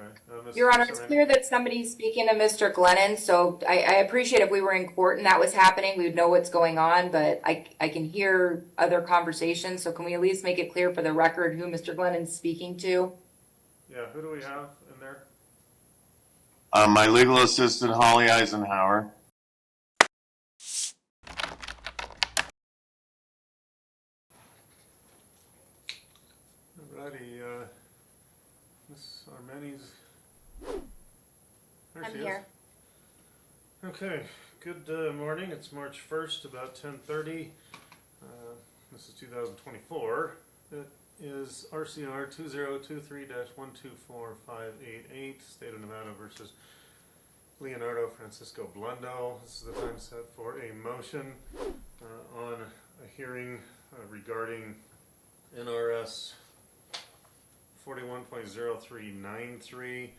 Okay. Your Honor, it's clear that somebody's speaking to Mr. Glennen, so I appreciate if we were in court and that was happening, we would know what's going on, but I can hear other conversations, so can we at least make it clear for the record who Mr. Glennon's speaking to? Yeah, who do we have in there? My legal assistant, Holly Eisenhower. Alrighty, Ms. Armeni's. There I'm she here. is. Okay, good morning. It's March 1st, about 10:30. This is 2024. It is RCR 2023-124588, State of Nevada versus Leonardo Francisco Blundo. This is the time set for a motion on a hearing regarding NRS 41.0393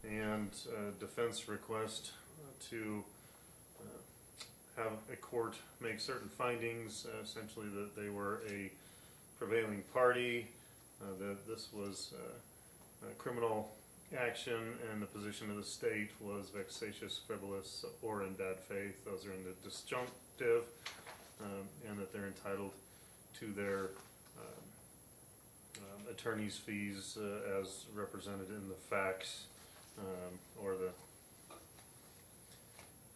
and defense request to have a court make certain findings, essentially that they were a prevailing party, that this was a criminal action, and the position of the state was vexatious, frivolous, or in bad faith. Those are in the disjunctive, and that they're entitled to their attorney's fees as represented in the facts or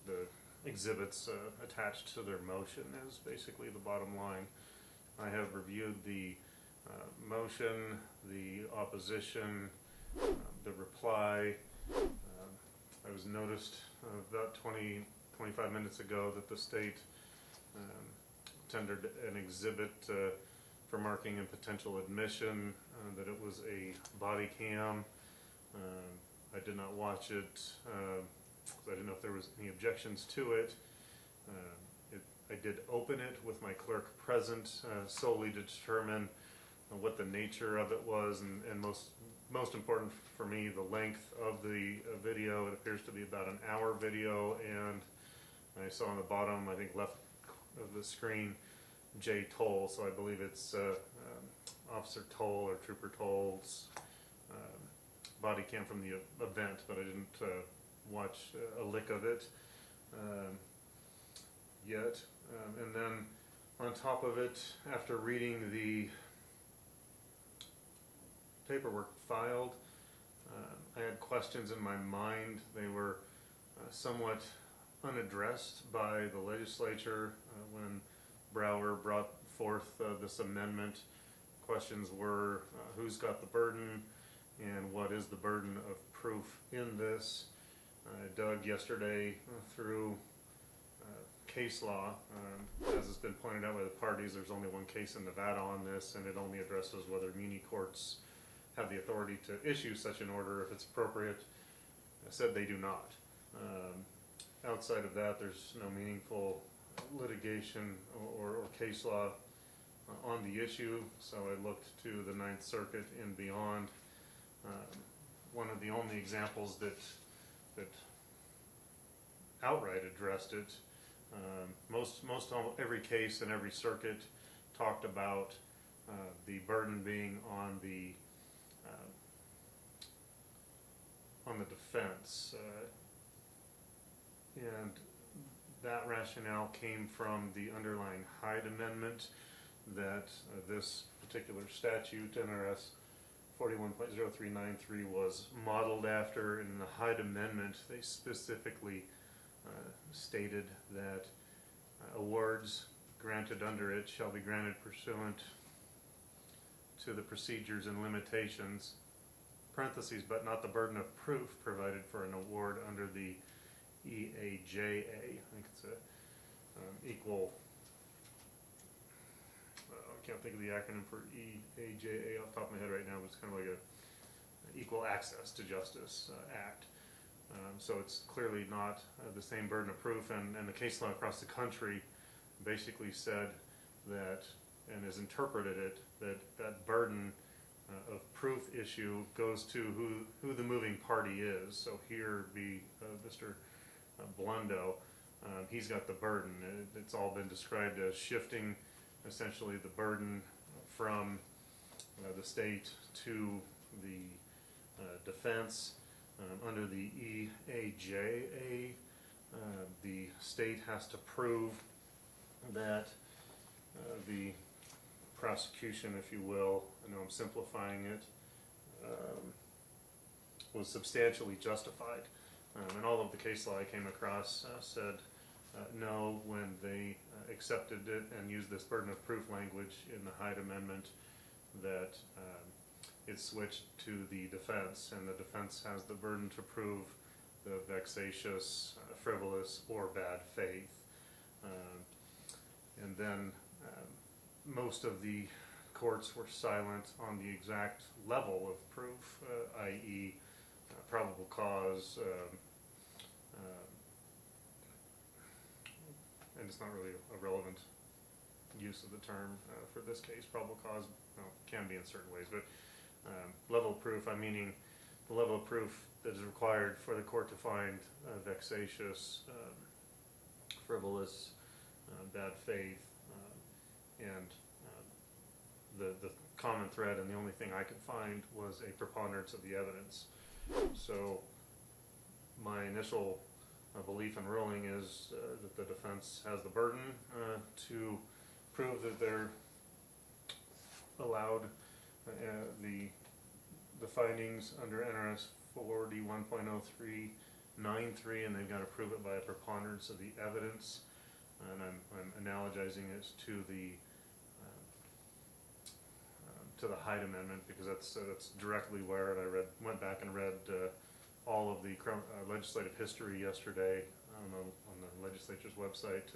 the exhibits attached to their motion is basically the bottom line. I have reviewed the motion, the opposition, the reply. I was noticed about 25 minutes ago that the state tendered an exhibit for marking and potential admission, that it was a body cam. I did not watch it. I didn't know if there was any objections to it. I did open it with my clerk present solely to determine what the nature of it was, and most important for me, the length of the video. It appears to be about an hour video, and I saw on the bottom, I think left of the screen, J. Toll, so I believe it's Officer Toll or Trooper Toll's body cam from the event, but I didn't watch a lick of it yet. And then on top of it, after reading the paperwork filed, I had questions in my mind. They were somewhat unaddressed by the legislature when Brower brought forth this amendment. Questions were who's got the burden and what is the burden of proof in this. I dug yesterday through case law. As has been pointed out by the parties, there's only one case in Nevada on this, and it only addresses whether muni courts have the authority to issue such an order if it's appropriate. I said they do not. Outside of that, there's no meaningful litigation or case law on the issue, so I looked to the Ninth Circuit and beyond. One of the only examples that outright addressed it. Every case in every circuit talked about the burden being on the defense, and that rationale came from the underlying Hyde Amendment that this particular statute, NRS 41.0393, was modeled after. In the Hyde Amendment, they specifically stated that awards granted under it shall be granted pursuant to the procedures and limitations, parentheses, but not the burden of proof provided for an award under the EAJA. I think it's a equal, I can't think of the acronym for EAJA off the top of my head right now, but it's kind of like an Equal Access to Justice Act. So it's clearly not the same burden of proof, and the case law across the country basically said that, and has interpreted it, that burden of proof issue goes to who the moving party is. So here be Mr. Blundo. He's got the burden. It's all been described as shifting essentially the burden from the state to the defense. Under the EAJA, the state has to prove that the prosecution, if you will, I know I'm simplifying it, was substantially justified. And all of the case law I came across said no when they accepted it and used this burden of proof language in the Hyde Amendment, that it switched to the defense, and the defense has the burden to prove the vexatious, frivolous, or bad faith. And then most of the courts were silent on the exact level of proof, i.e. Probable cause, and it's not really a relevant use of the term for this case. Probable cause can be in certain ways, but level of proof, I'm meaning the level of proof that is required for the court to find vexatious, frivolous, bad faith, and the common thread, and the only thing I could find was a preponderance of the evidence. So my initial belief and ruling is that the defense has the burden to prove that they're allowed the findings under NRS 41.0393, and they've got to prove it by a preponderance of the evidence. And I'm analogizing it to the Hyde Amendment, because that's directly where, and I went back and read all of the legislative history yesterday on the legislature's website.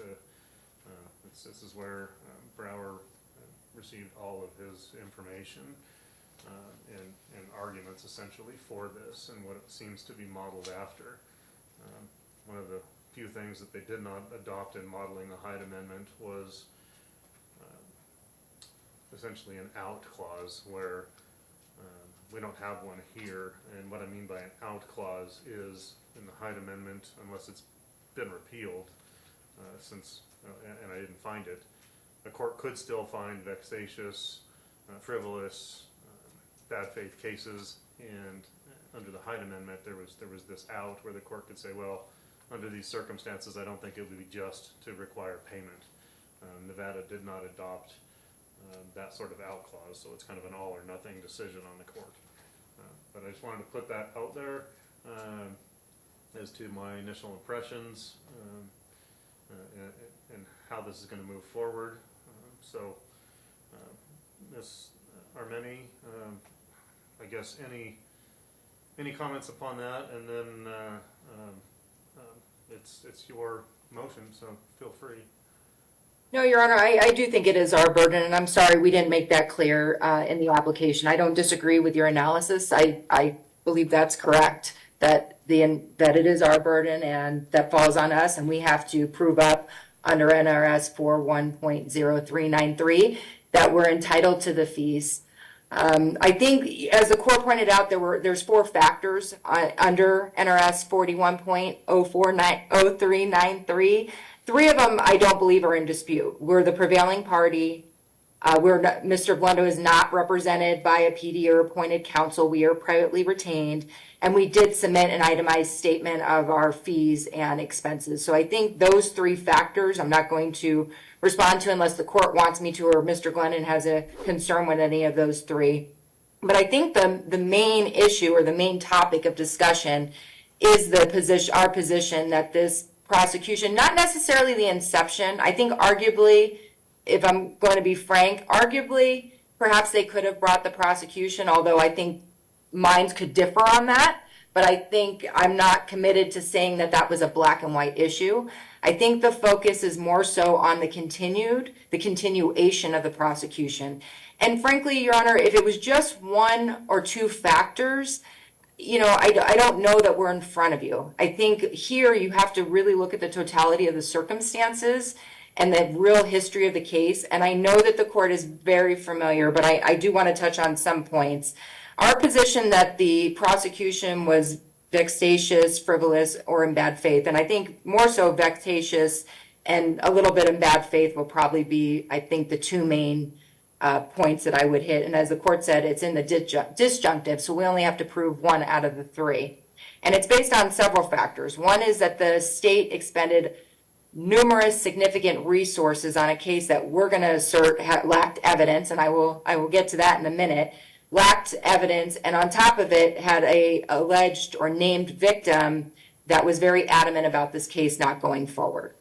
This is where Brower received all of his information and arguments essentially for this, and what it seems to be modeled after. One of the few things that they did not adopt in modeling the Hyde Amendment was essentially an out clause, where we don't have one here. And what I mean by an out clause is, in the Hyde Amendment, unless it's been repealed, and I didn't find it, the court could still find vexatious, frivolous, bad faith cases, and under the Hyde Amendment there was this out where the court could say, well, under these circumstances I don't think it would be just to require payment. Nevada did not adopt that sort of out clause, so it's kind of an all or nothing decision on the court. But I just wanted to put that out there as to my initial impressions and how this is going to move forward. So Ms. Armeni, I guess any comments upon that, and then it's your motion, so feel free. No, Your Honor, I do think it is our burden, and I'm sorry we didn't make that clear in the application. I don't disagree with your analysis. I believe that's correct, that it is our burden and that falls on us, and we have to prove up under NRS 41.0393 that we're entitled to the fees. I think, as the court pointed out, there's 4 factors under NRS 41.0393. 3 of them I don't believe are in dispute. We're the prevailing party. Mr. Blundo is not represented by a PD or appointed counsel. We are privately retained, and we did submit an itemized statement of our fees and expenses. So I think those 3 factors I'm not going to respond to unless the court wants me to, or Mr. Glennen has a concern with any of those 3. But I think the main issue, or the main topic of discussion, is our position that this prosecution, not necessarily the inception. I think arguably, if I'm going to be frank, arguably perhaps they could have brought the prosecution, although I think minds could differ on that. But I think I'm not committed to saying that was a black and white issue. I think the focus is more so on the continuation of the prosecution. And frankly, Your Honor, if it was just 1 or 2 factors, I don't know that we're in front of you. I think here you have to really look at the totality of the circumstances and the real history of the case. And I know that the court is very familiar, but I do want to touch on some points. Our position that the prosecution was vexatious, frivolous, or in bad faith, and I think more so vexatious and a little bit in bad faith will probably be, I think, the 2 main points that I would hit. And as the court said, it's in the disjunctive, so we only have to prove one out of the three. And it's based on several factors. One is that the state expended numerous significant resources on a case that we're going to assert lacked evidence, and I will get to that in a minute. Lacked evidence, and on top of it had a alleged or named victim that was very adamant about this case not going forward.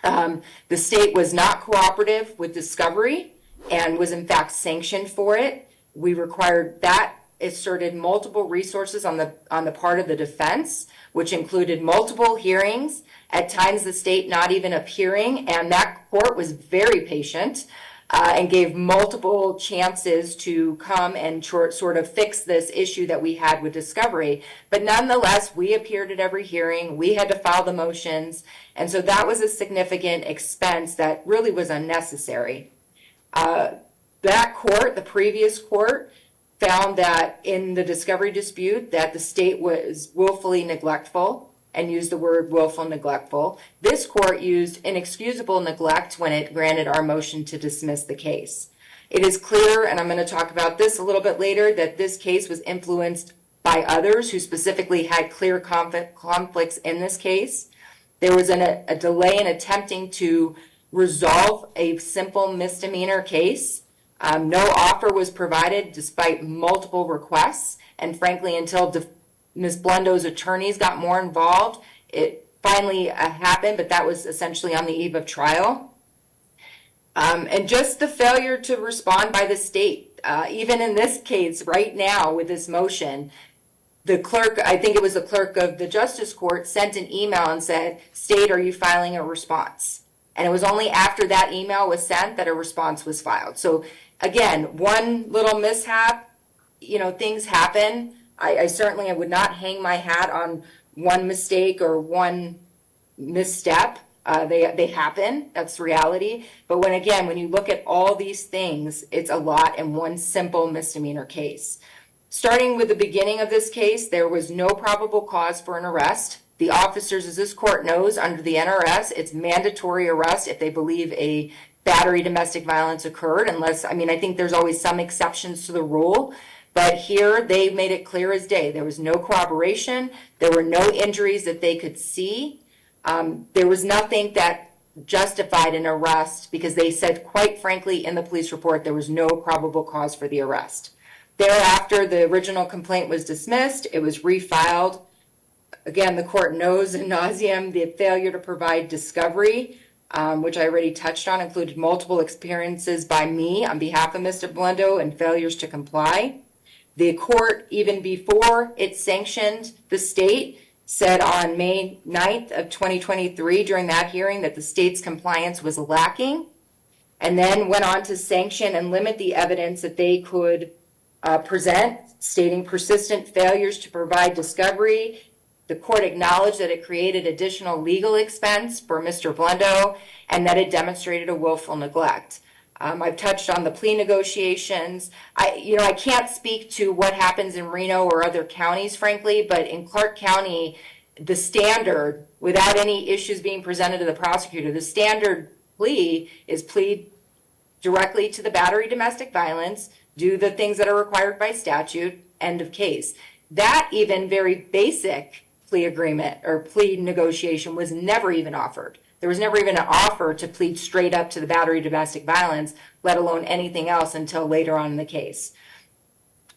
The state was not cooperative with discovery and was in fact sanctioned for it. We required that, asserted multiple resources on the part of the defense, which included multiple hearings, at times the state not even appearing, and that court was very patient and gave multiple chances to come and sort of fix this issue that we had with discovery. But nonetheless, we appeared at every hearing, we had to file the motions, and so that was a significant expense that really was unnecessary. That court, the previous court, found that in the discovery dispute that the state was willfully neglectful and used the word willful neglectful. This court used inexcusable neglect when it granted our motion to dismiss the case. It is clear, and I'm going to talk about this a little bit later, that this case was influenced by others who specifically had clear conflicts in this case. There was a delay in attempting to resolve a simple misdemeanor case. No offer was provided despite multiple requests, and frankly, until Ms. Blundo's attorneys got more involved, it finally happened, but that was essentially on the eve of trial. And just the failure to respond by the state, even in this case right now with this motion, the clerk, I think it was the clerk of the Justice Court, sent an email and said, "State, are you filing a response?" And it was only after that email was sent that a response was filed. So again, one little mishap, things happen. I certainly would not hang my hat on one mistake or one misstep. They happen. That's reality. But when you look at all these things, it's a lot in one simple misdemeanor case. Starting with the beginning of this case, there was no probable cause for an arrest. The officers, as this court knows, under the NRS, it's mandatory arrest if they believe a battery domestic violence occurred, I think there's always some exceptions to the rule. But here, they made it clear as day. There was no corroboration. There were no injuries that they could see. There was nothing that justified an arrest because they said, quite frankly, in the police report, there was no probable cause for the arrest. Thereafter, the original complaint was dismissed. It was refiled. Again, the court knows in nauseam the failure to provide discovery, which I already touched on, included multiple experiences by me on behalf of Mr. Blundo and failures to comply. The court, even before it sanctioned the state, said on May 9th of 2023 during that hearing that the state's compliance was lacking, and then went on to sanction and limit the evidence that they could present, stating persistent failures to provide discovery. The court acknowledged that it created additional legal expense for Mr. Blundo and that it demonstrated a willful neglect. I've touched on the plea negotiations. I can't speak to what happens in Reno or other counties, frankly, but in Clark County, the standard, without any issues being presented to the prosecutor, the standard plea is plead directly to the battery domestic violence, do the things that are required by statute, end of case. That even very basic plea agreement or plea negotiation was never even offered. There was never even an offer to plead straight up to the battery domestic violence, let alone anything else until later on in the case.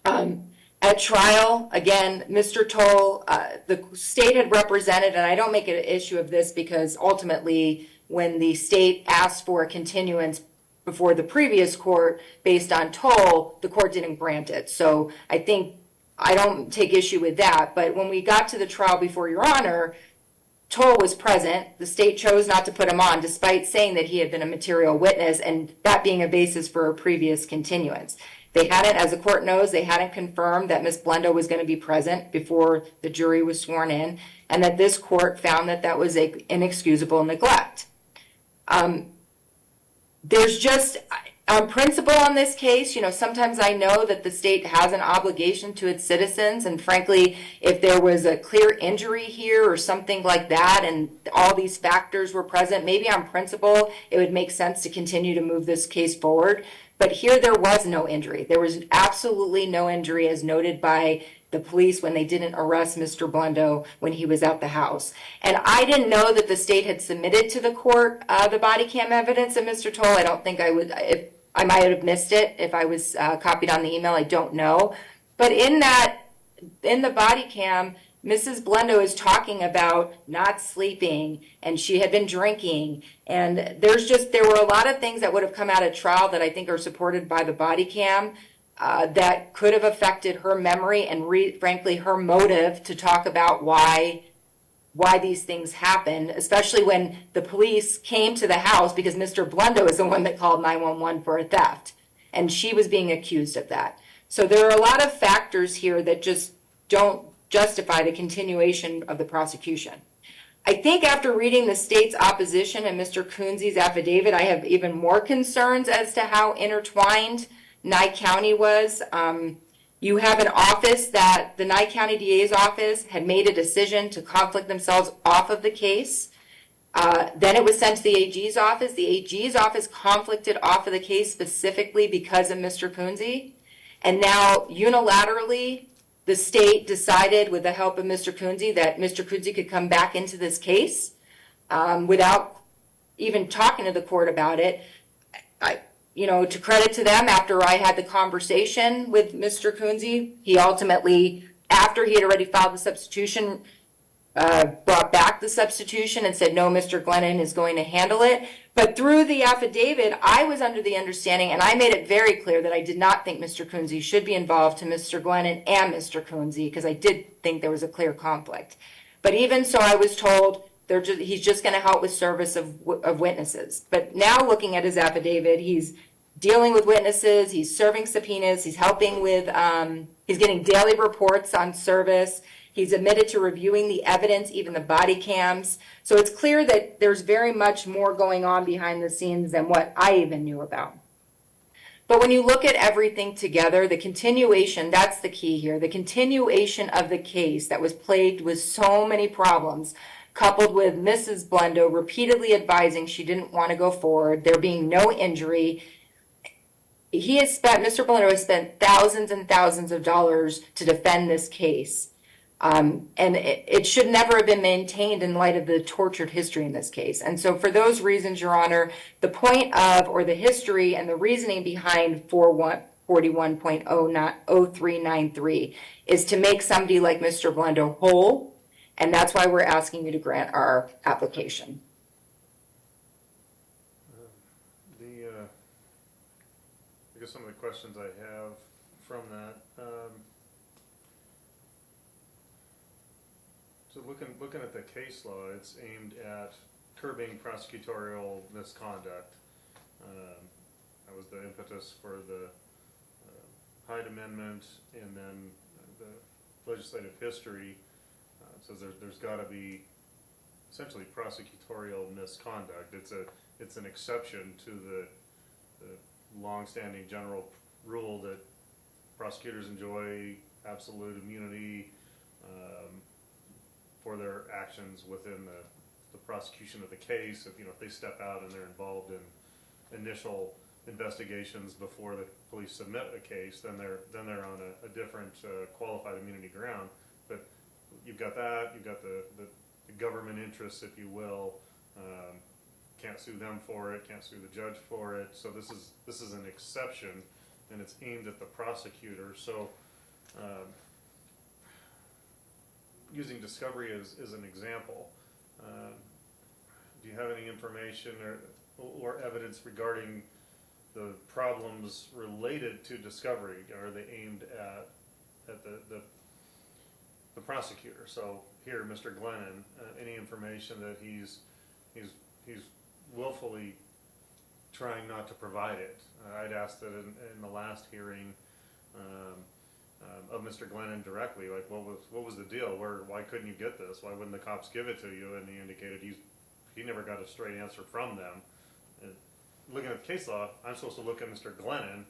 At trial, again, Mr. Toll, the state had represented, and I don't make an issue of this because ultimately when the state asked for a continuance before the previous court based on Toll, the court didn't grant it. So I don't take issue with that. But when we got to the trial before Your Honor, Toll was present. The state chose not to put him on despite saying that he had been a material witness and that being a basis for a previous continuance. They hadn't, as the court knows, they hadn't confirmed that Ms. Blundo was going to be present before the jury was sworn in, and that this court found that that was an inexcusable neglect. There's just, on principle on this case, sometimes I know that the state has an obligation to its citizens, and frankly, if there was a clear injury here or something like that, and all these factors were present, maybe on principle, it would make sense to continue to move this case forward. But here there was no injury. There was absolutely no injury as noted by the police when they didn't arrest Mr. Blundo when he was at the house. And I didn't know that the state had submitted to the court the body cam evidence of Mr. Toll. I don't think I would, if I might have missed it if I was copied on the email, I don't know. But in the body cam, Mrs. Blundo is talking about not sleeping and she had been drinking. And there were a lot of things that would have come out at trial that I think are supported by the body cam that could have affected her memory and frankly, her motive to talk about why these things happened, especially when the police came to the house because Mr. Blundo is the one that called 911 for a theft. And she was being accused of that. So there are a lot of factors here that just don't justify the continuation of the prosecution. I think after reading the state's opposition and Mr. Coonsy's affidavit, I have even more concerns as to how intertwined Nye County was. You have an office that the Nye County DA's office had made a decision to conflict themselves off of the case. Then it was sent to the AG's office. The AG's office conflicted off of the case specifically because of Mr. Coonsy. And now unilaterally, the state decided with the help of Mr. Coonsy that Mr. Coonsy could come back into this case without even talking to the court about it. To credit to them, after I had the conversation with Mr. Coonsy, he ultimately, after he had already filed the substitution, brought back the substitution and said, no, Mr. Glennen is going to handle it. But through the affidavit, I was under the understanding, and I made it very clear that I did not think Mr. Coonsy should be involved to Mr. Glennen and Mr. Coonsy, because I did think there was a clear conflict. But even so, I was told he's just going to help with service of witnesses. But now looking at his affidavit, he's dealing with witnesses, he's serving subpoenas, he's helping with, he's getting daily reports on service. He's admitted to reviewing the evidence, even the body cams. So it's clear that there's very much more going on behind the scenes than what I even knew about. But when you look at everything together, the continuation, that's the key here, the continuation of the case that was plagued with so many problems, coupled with Mrs. Blundo repeatedly advising she didn't want to go forward, there being no injury. Mr. Blundo has spent thousands and thousands of dollars to defend this case. And it should never have been maintained in light of the tortured history in this case. And so for those reasons, Your Honor, the point of, or the history and the reasoning behind 41.0393 is to make somebody like Mr. Blundo whole, and that's why we're asking you to grant our application. I guess some of the questions I have from that. So looking at the case law, it's aimed at curbing prosecutorial misconduct. That was the impetus for the Hyde Amendment, and then the legislative history says there's got to be essentially prosecutorial misconduct. It's an exception to the long-standing general rule that prosecutors enjoy absolute immunity for their actions within the prosecution of the case. If they step out and they're involved in initial investigations before the police submit a case, then they're on a different qualified immunity ground. But you've got that. You've got the government interests, if you will. Can't sue them for it, can't sue the judge for it. So this is an exception, and it's aimed at the prosecutor. So using discovery as an example, do you have any information or evidence regarding the problems related to discovery? Are they aimed at the prosecutor? So here, Mr. Glennen, any information that he's willfully trying not to provide it. I'd asked that in the last hearing of Mr. Glennen directly, like what was the deal? Why couldn't you get this? Why wouldn't the cops give it to you? And he indicated he never got a straight answer from them. And looking at the case law, I'm supposed to look at Mr. Glennen.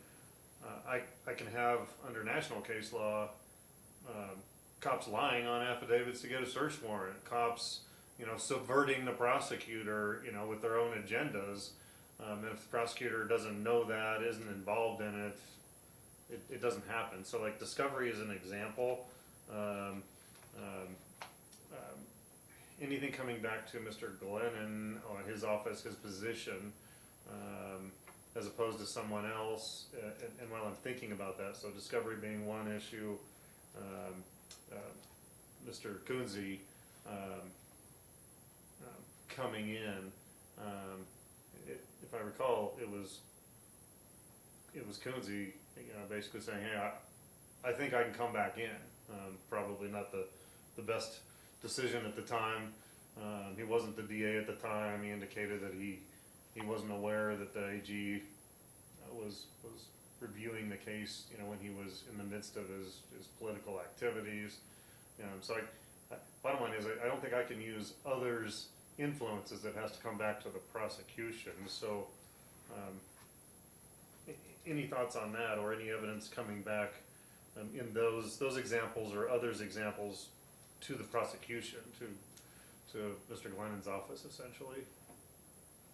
I can have under national case law cops lying on affidavits to get a search warrant. Cops subverting the prosecutor, with their own agendas. And if the prosecutor doesn't know that, isn't involved in it, it doesn't happen. So like discovery is an example. Anything coming back to Mr. Glennen or his office, his position, as opposed to someone else, and while I'm thinking about that, so discovery being one issue, Mr. Kunze coming in, if I recall, it was Kunze, basically saying, hey, I think I can come back in. Probably not the best decision at the time. He wasn't the DA at the time. He indicated that he wasn't aware that the AG was reviewing the case, when he was in the midst of his political activities. So bottom line is, I don't think I can use others' influences. That has to come back to the prosecution. So any thoughts on that, or any evidence coming back in those examples or others' examples to the prosecution, to Mr. Glennon's office, essentially?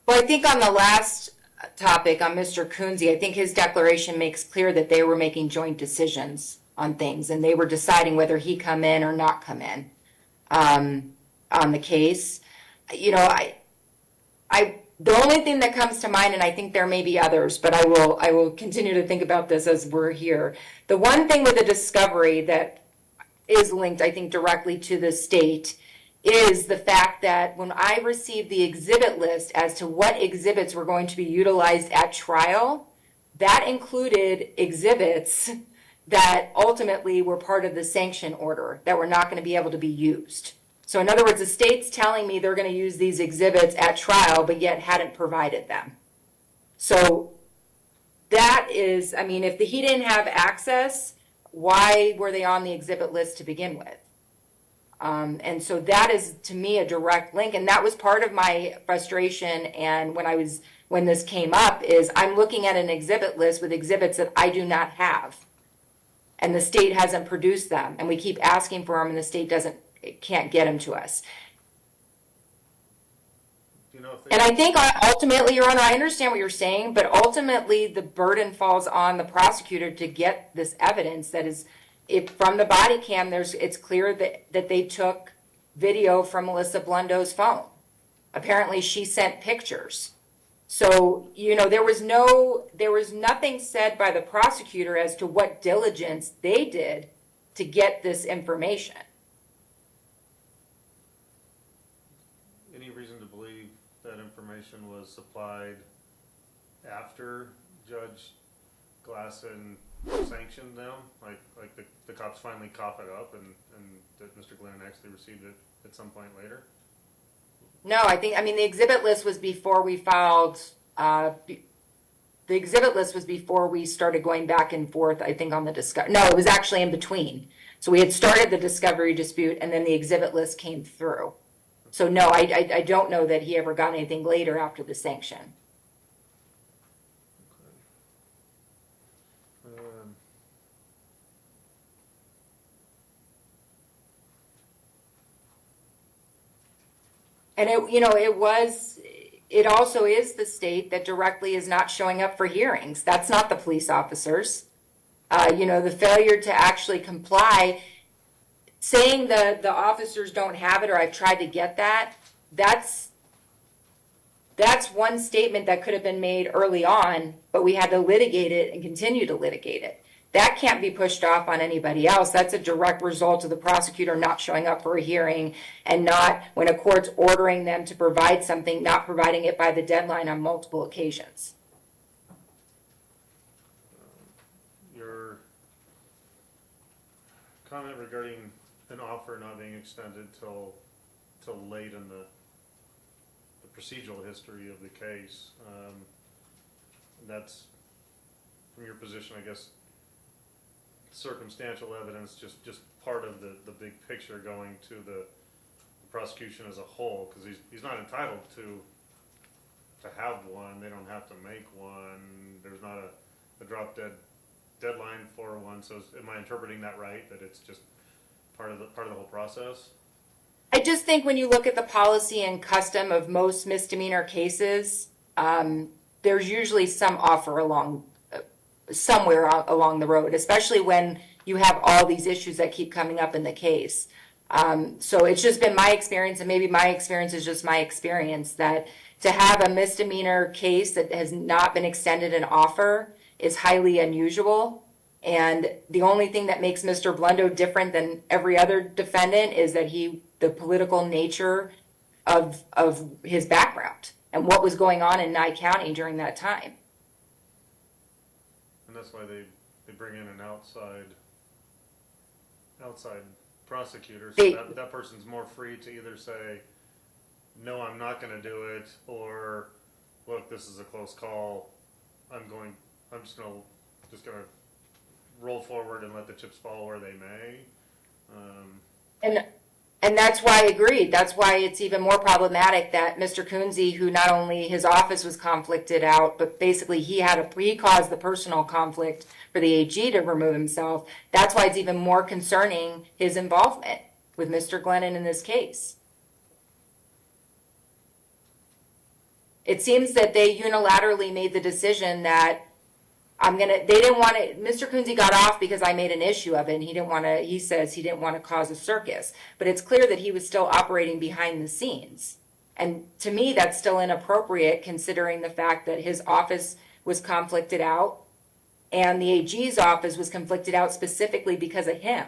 Well, I think on the last topic, on Mr. Kunze, I think his declaration makes clear that they were making joint decisions on things, and they were deciding whether he come in or not come in on the case. The only thing that comes to mind, and I think there may be others, but I will continue to think about this as we're here. The one thing with the discovery that is linked, I think, directly to the state is the fact that when I received the exhibit list as to what exhibits were going to be utilized at trial, that included exhibits that ultimately were part of the sanction order that were not going to be able to be used. So in other words, the state's telling me they're going to use these exhibits at trial, but yet hadn't provided them. So that is, if he didn't have access, why were they on the exhibit list to begin with? And so that is, to me, a direct link. And that was part of my frustration. And when this came up, is I'm looking at an exhibit list with exhibits that I do not have. And the state hasn't produced them. And we keep asking for them, and the state can't get them to us. And I think ultimately, Your Honor, I understand what you're saying, but ultimately the burden falls on the prosecutor to get this evidence that is, from the body cam, it's clear that they took video from Melissa Blundo's phone. Apparently she sent pictures. So, there was nothing said by the prosecutor as to what diligence they did to get this information. Any reason to believe that information was supplied after Judge Glennen sanctioned them? Like the cops finally cough it up, and that Mr. Glennon actually received it at some point later? No, the exhibit list was before we filed, the exhibit list was before we started going back and forth, I think, on the discovery. No, it was actually in between. So we had started the discovery dispute, and then the exhibit list came through. So no, I don't know that he ever got anything later after the sanction. And it also is the state that directly is not showing up for hearings. That's not the police officers. The failure to actually comply, saying the officers don't have it, or I've tried to get that's one statement that could have been made early on, but we had to litigate it and continue to litigate it. That can't be pushed off on anybody else. That's a direct result of the prosecutor not showing up for a hearing, and not, when a court's ordering them to provide something, not providing it by the deadline on multiple occasions. Your comment regarding an offer not being extended till late in the procedural history of the case, that's, from your position, I guess, circumstantial evidence, just part of the big picture going to the prosecution as a whole, because he's not entitled to have one. They don't have to make one. There's not a drop dead deadline for one. So am I interpreting that right, that it's just part of the whole process? I just think when you look at the policy and custom of most misdemeanor cases, there's usually some offer somewhere along the road, especially when you have all these issues that keep coming up in the case. So it's just been my experience, and maybe my experience is just my experience, that to have a misdemeanor case that has not been extended an offer is highly unusual. And the only thing that makes Mr. Blundo different than every other defendant is that the political nature of his background and what was going on in Nye County during that time. And that's why they bring in an outside prosecutor, so that person's more free to either say, no, I'm not gonna do it, or, look, this is a close call, I'm just gonna roll forward and let the chips fall where they may. And that's why I agreed. That's why it's even more problematic that Mr. Coonsey, who not only his office was conflicted out, but basically he caused the personal conflict for the AG to remove himself. That's why it's even more concerning his involvement with Mr. Glennen in this case. It seems that they unilaterally made the decision that Mr. Coonsey got off because I made an issue of it, and he says he didn't want to cause a circus. But it's clear that he was still operating behind the scenes. And to me, that's still inappropriate considering the fact that his office was conflicted out and the AG's office was conflicted out specifically because of him.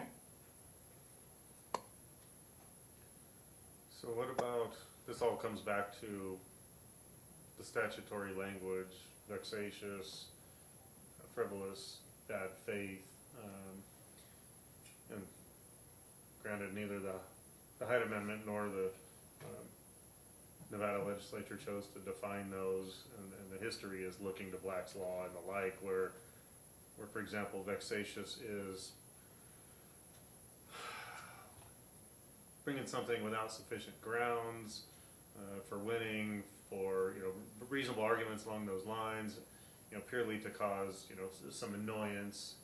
So what about, this all comes back to the statutory language, vexatious, frivolous, bad faith, and granted, neither the Hyde Amendment nor the Nevada legislature chose to define those, and the history is looking to Black's Law and the like, where for example, vexatious is bringing something without sufficient grounds for winning, for reasonable arguments along those lines, purely to cause some annoyance,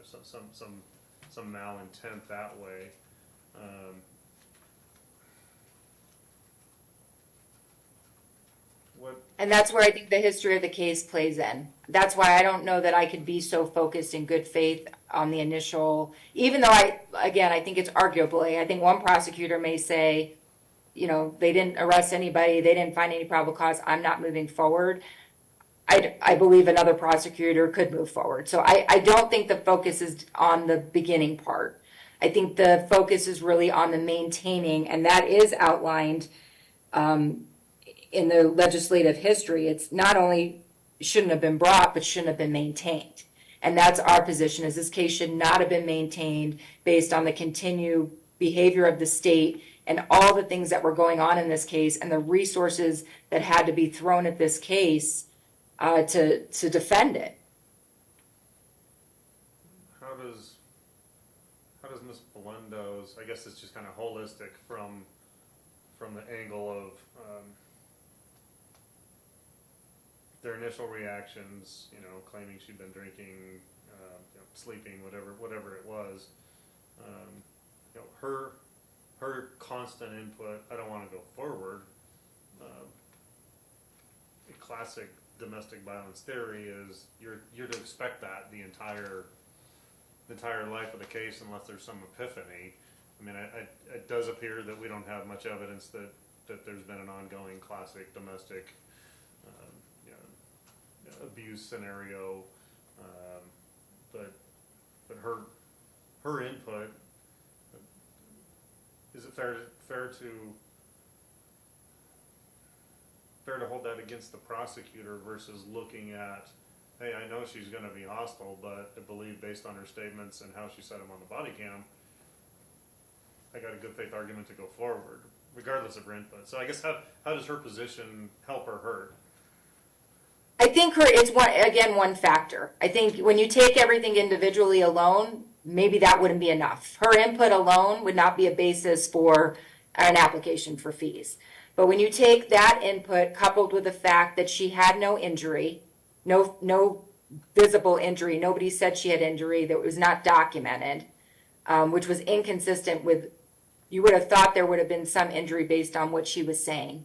some malintent that way. And that's where I think the history of the case plays in. That's why I don't know that I could be so focused in good faith on the initial, even though I think it's arguably, I think one prosecutor may say, they didn't arrest anybody, they didn't find any probable cause, I'm not moving forward. I believe another prosecutor could move forward. So I don't think the focus is on the beginning part. I think the focus is really on the maintaining, and that is outlined in the legislative history. It's not only shouldn't have been brought, but shouldn't have been maintained. And that's our position, is this case should not have been maintained based on the continued behavior of the state and all the things that were going on in this case and the resources that had to be thrown at this case to defend it. How does Ms. Blundo's, I guess it's just kind of holistic from the angle of their initial reactions, claiming she'd been drinking, sleeping, whatever it was, her constant input, I don't want to go forward. A classic domestic violence theory is you're to expect that the entire life of the case unless there's some epiphany. I mean, it does appear that we don't have much evidence that there's been an ongoing classic domestic abuse scenario, but her input, is it fair to hold that against the prosecutor versus looking at, hey, I know she's going to be hostile, but I believe based on her statements and how she set him on the body cam, I got a good faith argument to go forward, regardless of her input. So I guess how does her position help or hurt? I think it's one factor. I think when you take everything individually alone, maybe that wouldn't be enough. Her input alone would not be a basis for an application for fees. But when you take that input coupled with the fact that she had no injury, no visible injury, nobody said she had injury that was not documented, which was inconsistent with, you would have thought there would have been some injury based on what she was saying.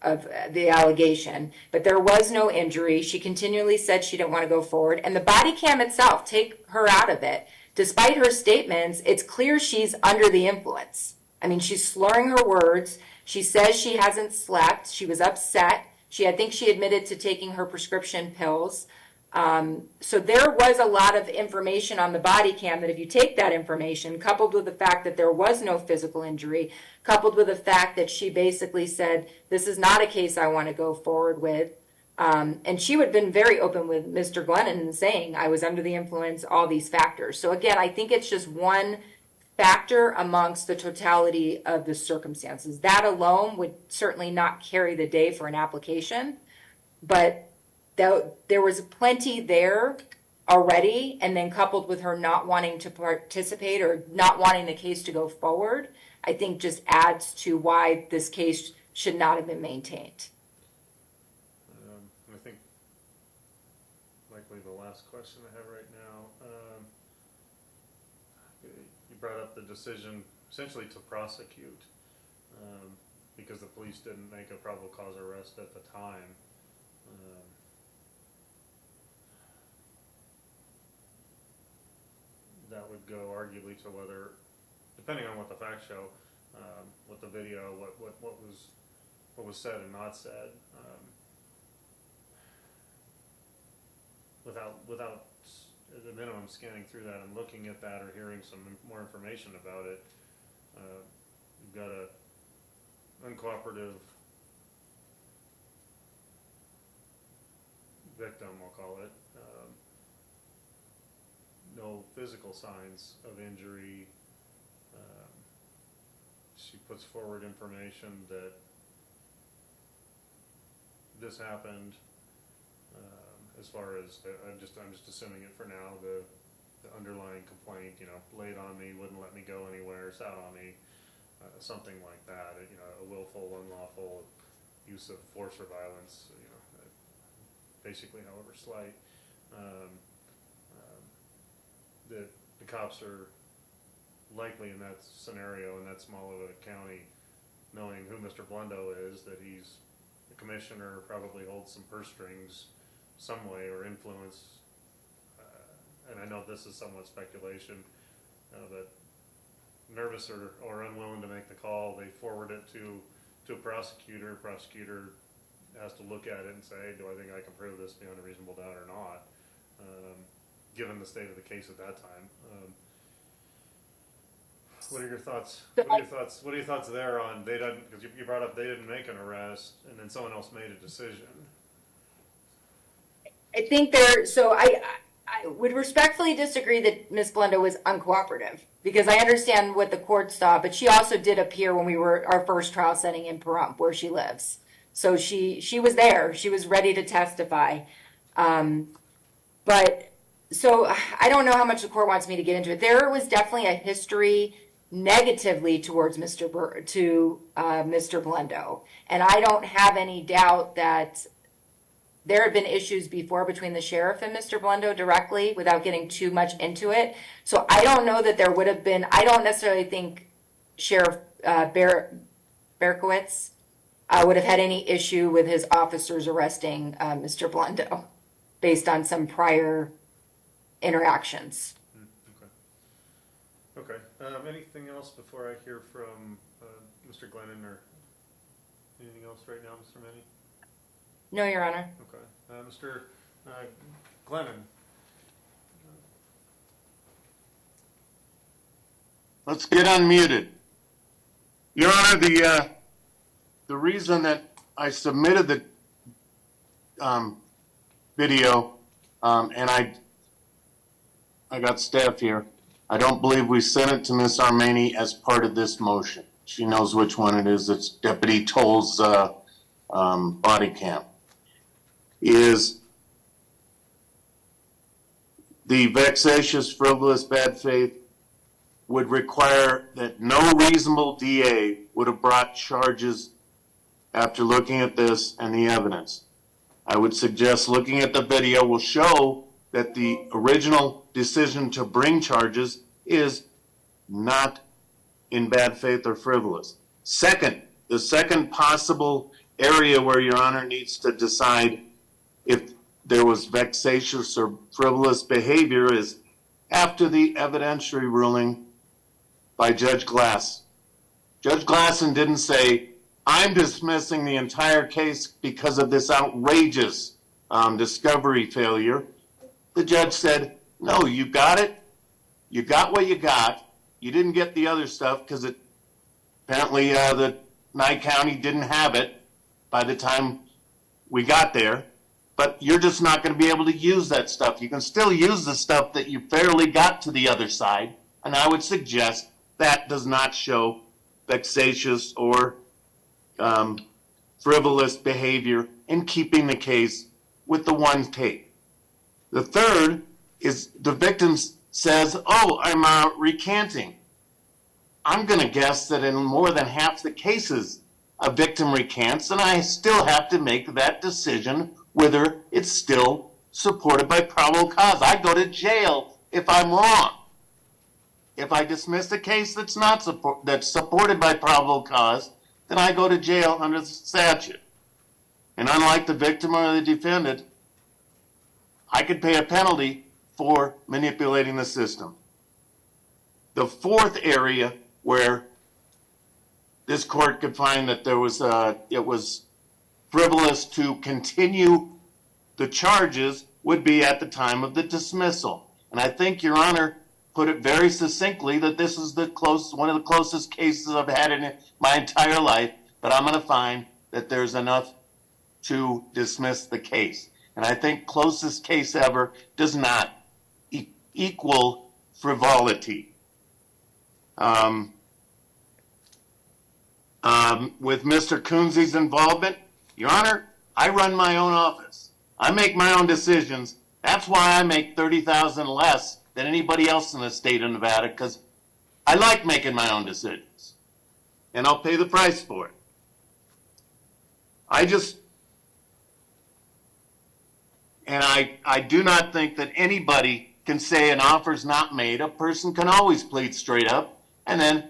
of the allegation, but there was no injury. She continually said she didn't want to go forward. And the body cam itself, take her out of it. Despite her statements, it's clear she's under the influence. I mean, she's slurring her words. She says she hasn't slept. She was upset. I think she admitted to taking her prescription pills. So there was a lot of information on the body cam that if you take that information, coupled with the fact that there was no physical injury, coupled with the fact that she basically said, this is not a case I want to go forward with. And she would have been very open with Mr. Glennen saying, I was under the influence, all these factors. So again, I think it's just one factor amongst the totality of the circumstances. That alone would certainly not carry the day for an application, but there was plenty there already, and then coupled with her not wanting to participate or not wanting the case to go forward, I think just adds to why this case should not have been maintained. I think likely the last question I have right now, you brought up the decision essentially to prosecute because the police didn't make a probable cause arrest at the time. That would go arguably to whether, depending on what the facts show, what the video, what was said and not said, without at the minimum scanning through that and looking at that or hearing some more information about it, you've got a uncooperative victim, we'll call it. No physical signs of injury. She puts forward information that this happened. As far as I'm just assuming it for now. The underlying complaint, laid on me, wouldn't let me go anywhere, sat on me, something like that. A willful, unlawful use of force or violence. Basically, however slight. The cops are likely in that scenario, in that small of a county, knowing who Mr. Blundo is, that he's a commissioner, probably holds some purse strings some way or influence. And I know this is somewhat speculation, but nervous or unwilling to make the call, they forward it to a prosecutor. Prosecutor has to look at it and say, do I think I can prove this beyond a reasonable doubt or not? Given the state of the case at that time. What are your thoughts? What are your thoughts there on they didn't? Because you brought up they didn't make an arrest, and then someone else made a decision. I think I would respectfully disagree that Ms. Blundo was uncooperative, because I understand what the court saw, but she also did appear when we were our first trial setting in Pahrump, where she lives. So she was there. She was ready to testify. So I don't know how much the court wants me to get into it. There was definitely a history negatively towards Mr. Blundo. And I don't have any doubt that there have been issues before between the sheriff and Mr. Blundo directly, without getting too much into it. So I don't know that there would have been, I don't necessarily think Sheriff Berkowitz would have had any issue with his officers arresting Mr. Blundo based on some prior interactions. Okay. Anything else before I hear from Mr. Glennen, or anything else right now, Mr. Manny? No, Your Honor. Okay. Mr. Glennen. Let's get unmuted. Your Honor, the reason that I submitted the video, and I got staff here, I don't believe we sent it to Ms. Armeni as part of this motion. She knows which one it is. It's Deputy Toll's body cam. Is the vexatious, frivolous, bad faith would require that no reasonable DA would have brought charges after looking at this and the evidence. I would suggest looking at the video will show that the original decision to bring charges is not in bad faith or frivolous. Second, the second possible area where Your Honor needs to decide if there was vexatious or frivolous behavior is after the evidentiary ruling by Judge Glass. Judge Glasson didn't say, I'm dismissing the entire case because of this outrageous discovery failure. The judge said, no, you got it. You got what you got. You didn't get the other stuff because apparently the Nye County didn't have it by the time we got there. But you're just not going to be able to use that stuff. You can still use the stuff that you fairly got to the other side. And I would suggest that does not show vexatious or frivolous behavior in keeping the case with the one tape. The third is the victim says, oh, I'm recanting. I'm going to guess that in more than half the cases, a victim recants, and I still have to make that decision whether it's still supported by probable cause. I go to jail if I'm wrong. If I dismiss a case that's not that's supported by probable cause, then I go to jail under the statute. And unlike the victim or the defendant, I could pay a penalty for manipulating the system. The fourth area where this court could find that there was it was frivolous to continue the charges would be at the time of the dismissal. And I think Your Honor put it very succinctly that this is one of the closest cases I've had in my entire life, but I'm going to find that there's enough to dismiss the case. And I think closest case ever does not equal frivolity. With Mr. Kunze's involvement, Your Honor, I run my own office. I make my own decisions. That's why I make $30,000 less than anybody else in the state of Nevada, because I like making my own decisions. And I'll pay the price for it. I do not think that anybody can say an offer's not made. A person can always plead straight up and then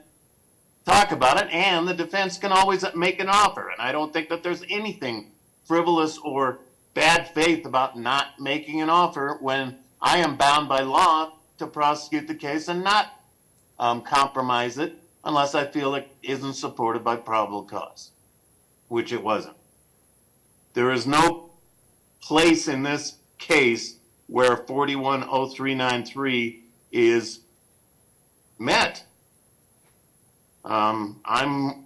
talk about it, and the defense can always make an offer. And I don't think that there's anything frivolous or bad faith about not making an offer when I am bound by law to prosecute the case and not compromise it unless I feel it isn't supported by probable cause, which it wasn't. There is no place in this case where 410393 is met. I'm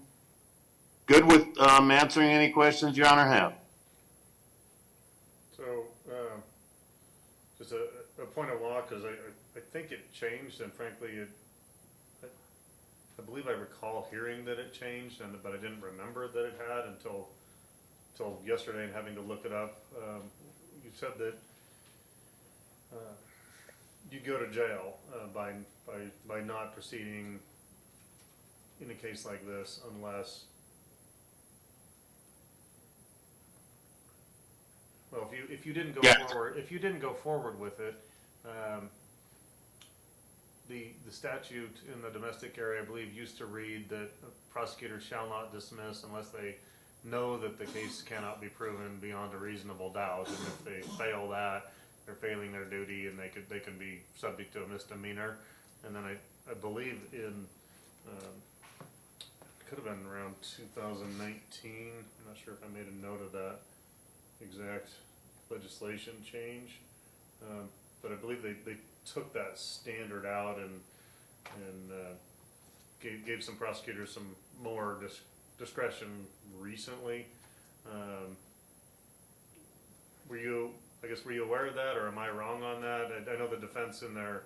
good with answering any questions Your Honor have. So, just a point of law, because I think it changed, and frankly, I believe I recall hearing that it changed, but I didn't remember that it had until yesterday and having to look it up. You said that you go to jail by not proceeding in a case like this unless, well, if you didn't go forward with it, the statute in the domestic area, I believe, used to read that prosecutors shall not dismiss unless they know that the case cannot be proven beyond a reasonable doubt, and if they fail that, they're failing their duty, and they can be subject to a misdemeanor. And then I believe in could have been around 2019. I'm not sure if I made a note of that exact legislation change, but I believe they took that standard out and gave some prosecutors some more discretion recently. Were you aware of that, or am I wrong on that? I know the defense in their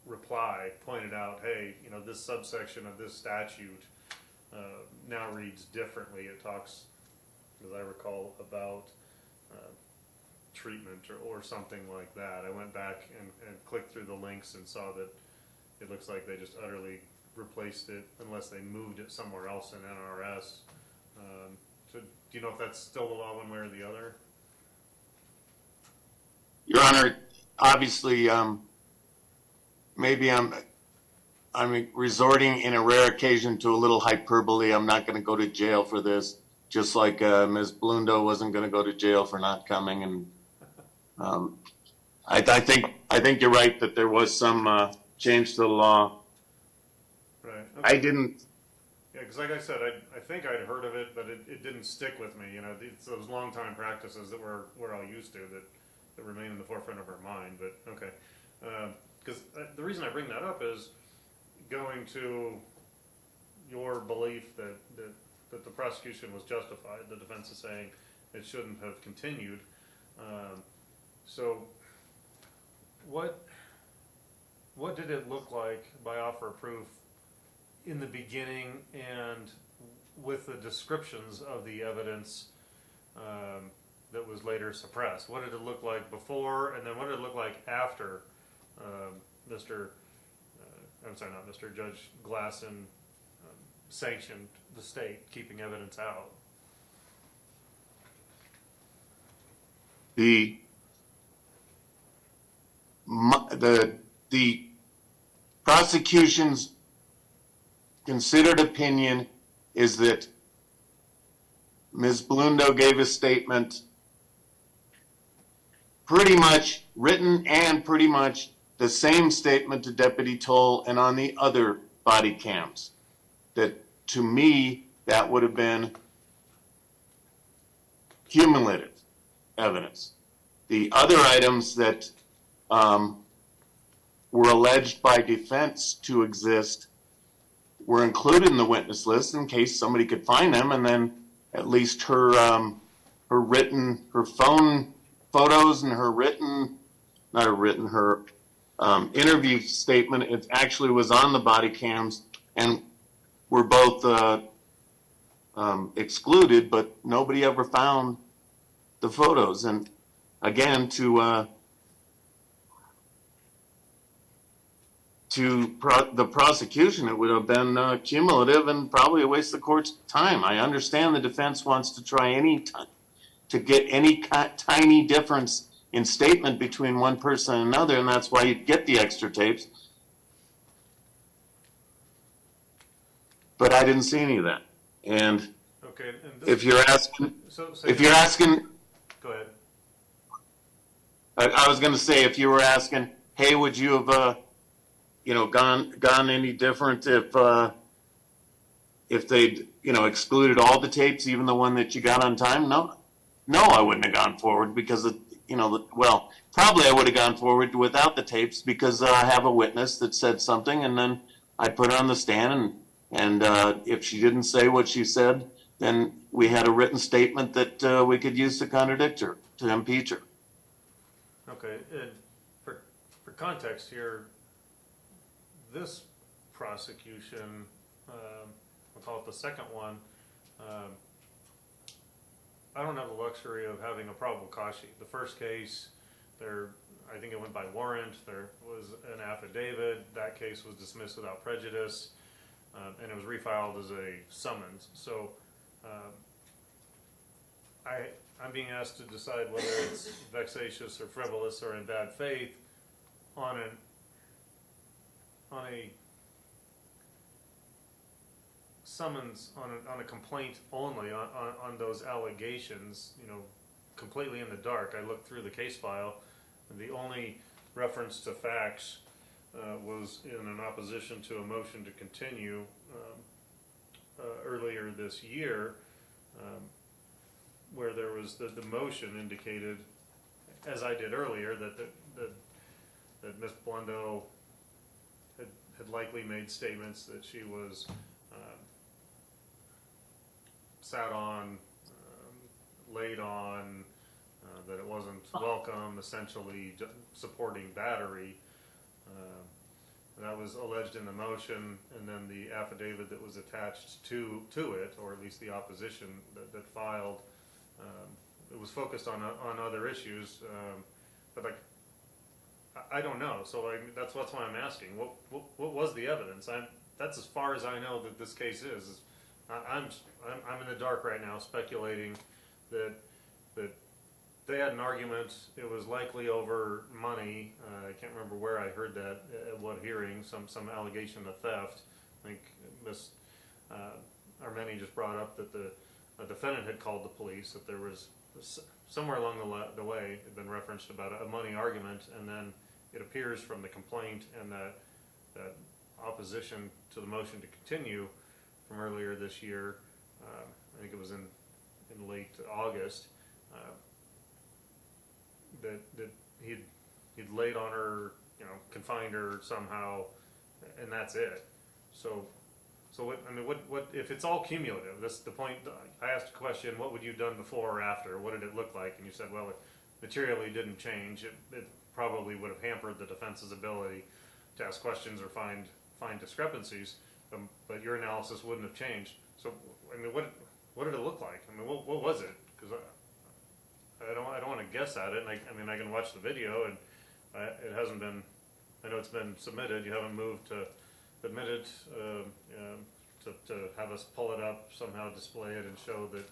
reply pointed out, hey, this subsection of this statute now reads differently. It talks, as I recall, about treatment or something like that. I went back and clicked through the links and saw that it looks like they just utterly replaced it unless they moved it somewhere else in NRS. So do you know if that's still the law one way or the other? Your Honor, Obviously, maybe I'm resorting in a rare occasion to a little hyperbole. I'm not going to go to jail for this, just like Ms. Blundo wasn't going to go to jail for not coming. And I think you're right that there was some change to the law. Right. Okay. I didn't. Yeah, because like I said, I think I'd heard of it, but it didn't stick with me. You know, it's those long time practices that we're all used to that remain in the forefront of our mind. But okay, because the reason I bring that up is going to your belief that the prosecution was justified. The defense is saying it shouldn't have continued. So what did it look like by offer of proof in the beginning and with the descriptions of the evidence that was later suppressed? What did it look like before, and then what did it look like after Judge Glennen sanctioned the state keeping evidence out? The prosecution's considered opinion is that Ms. Blundo gave a statement pretty much written and pretty much the same statement to Deputy Toll and on the other body cams. That to me, that would have been cumulative evidence. The other items that were alleged by defense to exist were included in the witness list in case somebody could find them, and then at least her phone photos and her interview statement, it actually was on the body cams and were both excluded, but nobody ever found the photos. And again, to the prosecution, it would have been cumulative and probably a waste of the court's time. I understand the defense wants to try to get any tiny difference in statement between one person and another, and that's why you get the extra tapes. But I didn't see any of that. And Okay. And if you're asking, go ahead. I was going to say, if you were asking, hey, would you have, gone any different if they'd, excluded all the tapes, even the one that you got on time? No, I wouldn't have gone forward because probably I would have gone forward without the tapes because I have a witness that said something, and then I put her on the stand, and if she didn't say what she said, then we had a written statement that we could use to contradict her, to impeach her. Okay, and for context here, this prosecution, we'll call it the second one, I don't have the luxury of having a probable cause sheet. The first case, I think it went by warrant, there was an affidavit, that case was dismissed without prejudice, and it was refiled as a summons. So I'm being asked to decide whether it's vexatious or frivolous or in bad faith on a summons, on a complaint only, on those allegations, completely in the dark. I looked through the case file, and the only reference to facts was in an opposition to a motion to continue earlier this year, where there was the motion indicated, as I did earlier, that Ms. Blundo had likely made statements that she was sat on, laid on, that it wasn't welcome, essentially supporting battery. That was alleged in the motion, and then the affidavit that was attached to it, or at least the opposition that filed, it was focused on other issues, but I don't know. So that's why I'm asking. What was the evidence? That's as far as I know that this case is. I'm in the dark right now, speculating that they had an argument. It was likely over money. I can't remember where I heard that, at what hearing, some allegation of theft. I think Ms. Armeni just brought up that the defendant had called the police, that there was somewhere along the way had been referenced about a money argument, and then it appears from the complaint and that opposition to the motion to continue from earlier this year, I think it was in late August, that he'd laid on her, confined her somehow, and that's it. So what if it's all cumulative? That's the point. I asked a question: what would you have done before or after? What did it look like? And you said, well, it materially didn't change. It probably would have hampered the defense's ability to ask questions or find discrepancies. But your analysis wouldn't have changed. So what did it look like? What was it? Because I don't want to guess at it. And I can watch the video, and it hasn't been. I know it's been submitted. You haven't moved to admit it, to have us pull it up, somehow display it, and show that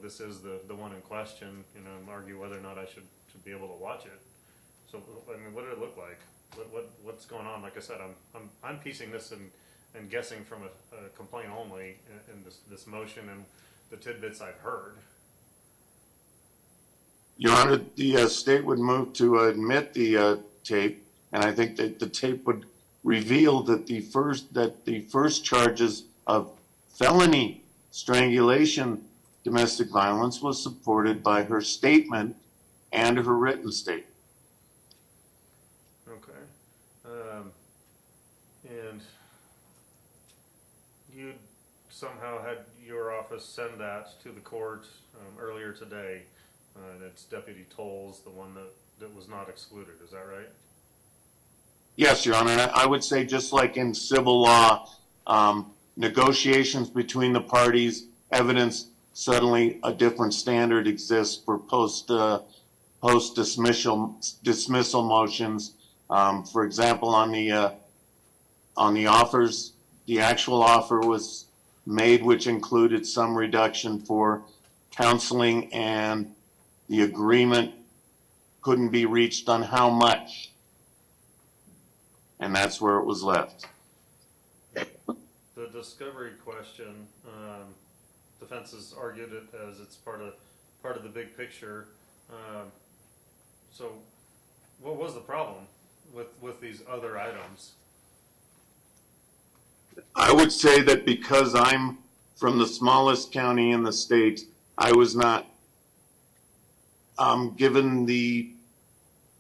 this is the one in question. And argue whether or not I should be able to watch it. So what did it look like? What's going on? Like I said, I'm piecing this and guessing from a complaint only in this motion and the tidbits I've heard. Your Honor, the state would move to admit the tape, and I think that the tape would reveal that the first charges of felony strangulation, domestic violence, was supported by her statement and her written statement. Okay. And you somehow had your office send that to the court earlier today. It's Deputy Tolles, the one that was not excluded. Is that right? Yes, Your Honor. I would say, just like in civil law, negotiations between the parties, evidence, suddenly a different standard exists for post dismissal motions. For example, on the offers, the actual offer was made, which included some reduction for counseling, and the agreement couldn't be reached on how much. And that's where it was left. The discovery question, defense has argued it as it's part of the big picture. So what was the problem with these other items? I would say that because I'm from the smallest county in the state, I was not given the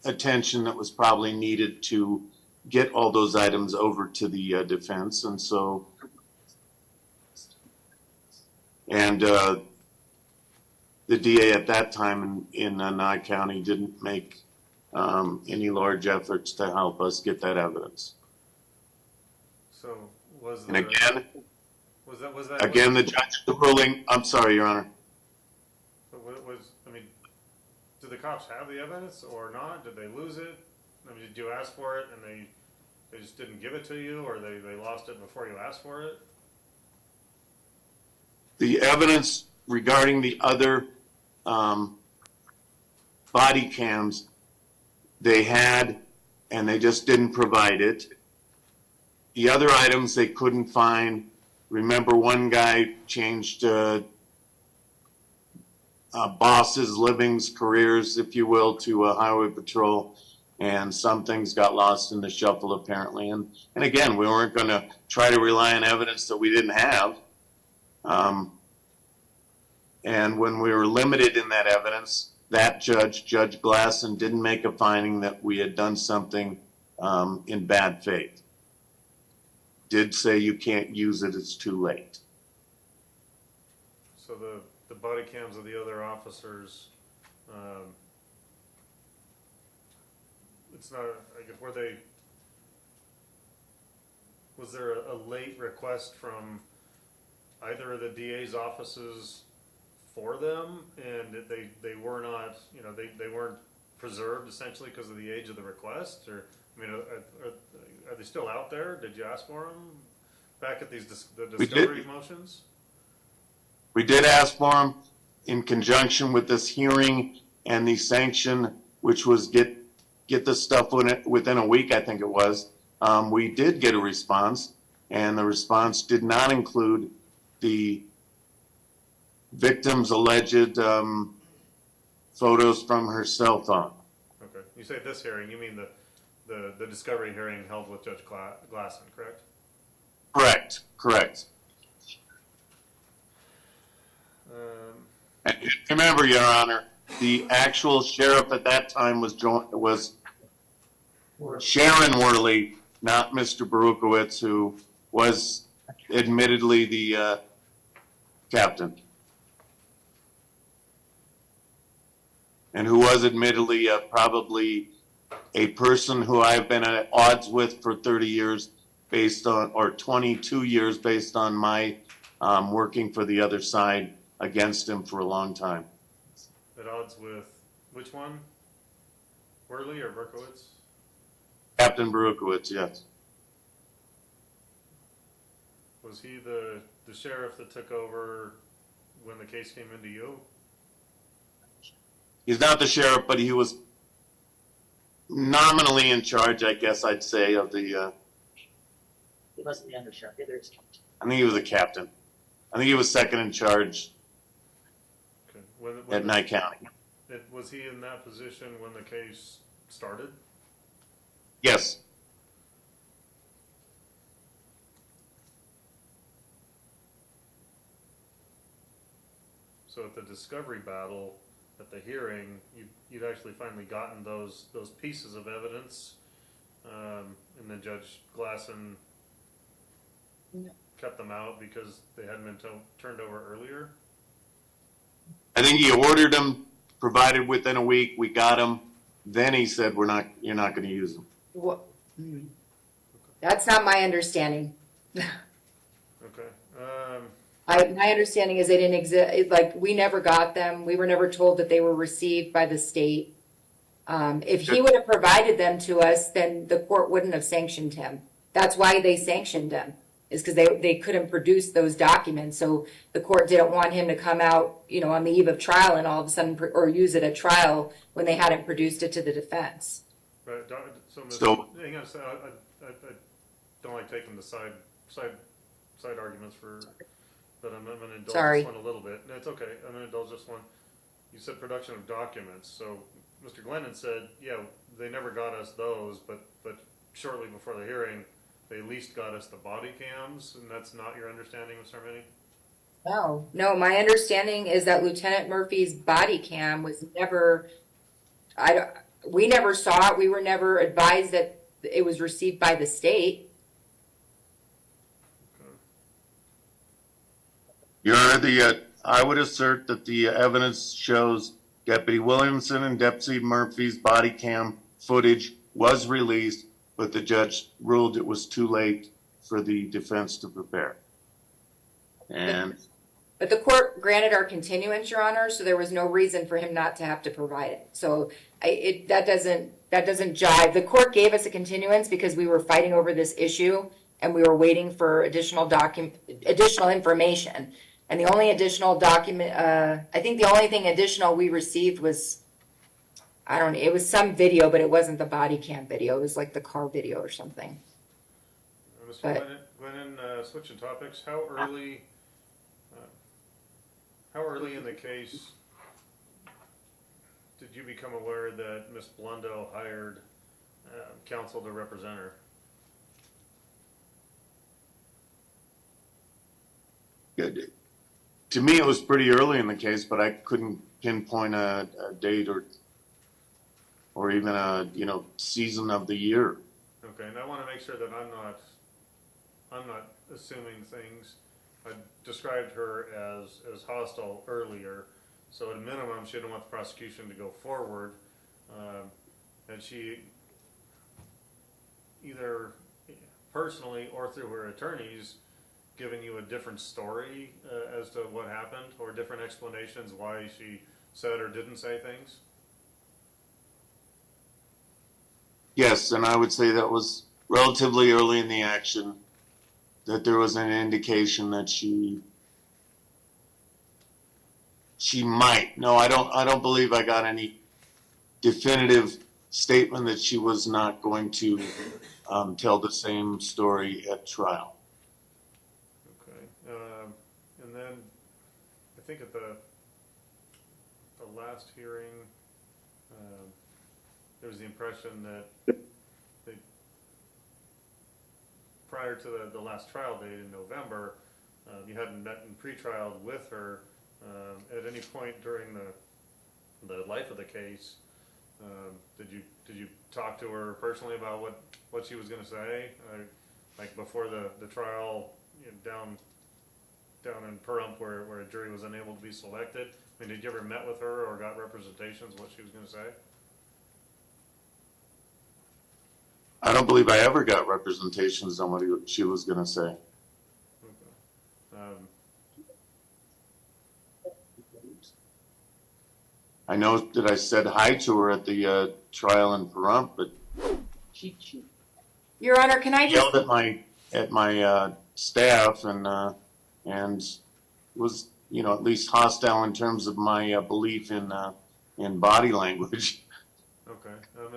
attention that was probably needed to get all those items over to the defense. And so, the DA at that time in Nye County didn't make any large efforts to help us get that evidence. So was And there, again, was that again, the judge ruling, I'm sorry, Your Honor. So did the cops have the evidence or not? Did they lose it? Did you ask for it and they just didn't give it to you, or they lost it before you asked for it? The evidence regarding the other body cams they had, and they just didn't provide it. The other items they couldn't find. Remember, one guy changed bosses, livings, careers, if you will, to highway patrol, and some things got lost in the shuffle apparently. And again, we weren't going to try to rely on evidence that we didn't have. And when we were limited in that evidence, that Judge Glennen, didn't make a finding that we had done something in bad faith. Did say you can't use it, it's too late. So the body cams of the other officers, it's not, I guess, was there a late request from either of the DA's offices for them, and they were not, they weren't preserved essentially because of the age of the request? Or are they still out there? Did you ask for them back at the discovery motions? We did ask for them. in conjunction with this hearing and the sanction, which was get the stuff within a week, I think it was, we did get a response, and the response did not include the victim's alleged photos from her cell phone. Okay. You say this hearing, you mean the discovery hearing held with Judge Glennen, correct? Correct. Um, Remember, Your Honor, the actual sheriff at that time was Sharon Worley, not Mr. Berukowitz, who was admittedly the captain. And who was admittedly probably a person who I've been at odds with for 30 years based on, or 22 years based on my working for the other side against him for a long time. at odds with which one? Worley or Berkowitz? Captain Berukowitz, yes. Was he the sheriff that took over when the case came into you? He's not the sheriff, but he was nominally in charge, I guess I'd say, of the, He wasn't the undersheriff, either is captain. I think he was a captain. I think he was second in charge Okay. at Nye County. Was he in that position when the case started? Yes. So at the discovery battle, at the hearing, you'd actually finally gotten those pieces of evidence, and then Judge Glennen No. kept them out because they hadn't been turned over earlier? I think he ordered them, provided within a week, we got them. Then he said, you're not going to use them. What? That's not my understanding. Okay. My understanding is they didn't exist, like, we never got them. We were never told that they were received by the state. If he would have provided them to us, then the court wouldn't have sanctioned him. That's why they sanctioned him, is because they couldn't produce those documents. So the court didn't want him to come out, on the eve of trial and all of a sudden, or use it at trial when they hadn't produced it to the defense. Right. So, So- hang on a second. I don't like taking the side arguments but I'm going to indulge Sorry. this one a little bit. No, it's okay. I'm going to indulge this one. You said production of documents. So Mr. Glennen said, yeah, they never got us those, but shortly before the hearing, they at least got us the body cams, and that's not your understanding, Mr. Armeni? No, my understanding is that Lieutenant Murphy's body cam was never, we never saw it. We were never advised that it was received by the state. Your Honor, I would assert that the evidence shows Deputy Williamson and Deputy Murphy's body cam footage was released, but the judge ruled it was too late for the defense to prepare. But the court granted our continuance, Your Honor, so there was no reason for him not to have to provide it. So that doesn't jive. The court gave us a continuance because we were fighting over this issue and we were waiting for additional information. And the only additional document, I think the only thing additional we received was, it was some video, but it wasn't the body cam video. It was like the car video or something. Mr. Glennen, switching topics, how early in the case did you become aware that Ms. Blundo hired counsel to represent her? Good. To me, it was pretty early in the case, but I couldn't pinpoint a date or even a season of the year. Okay, and I want to make sure that I'm not assuming things. I described her as hostile earlier, so at a minimum, she didn't want the prosecution to go forward, and she either personally or through her attorneys giving you a different story as to what happened, or different explanations why she said or didn't say things? Yes, and I would say that was relatively early in the action, that there was an indication that she she might. No, I don't believe I got any definitive statement that she was not going to tell the same story at trial. Okay, and then I think at the last hearing, there was the impression that they, prior to the last trial date in November, you hadn't met in pretrial with her at any point during the life of the case. Did you talk to her personally about what she was going to say, like before the trial, down in Pahrump where a jury was unable to be selected? I mean, did you ever met with her or got representations what she was going to say? I don't believe I ever got representations on what she was going to say. Okay. I know that I said hi to her at the trial in Pahrump, but Your Honor, can I just, yelled at my staff and was, at least hostile in terms of my belief in body language. Okay.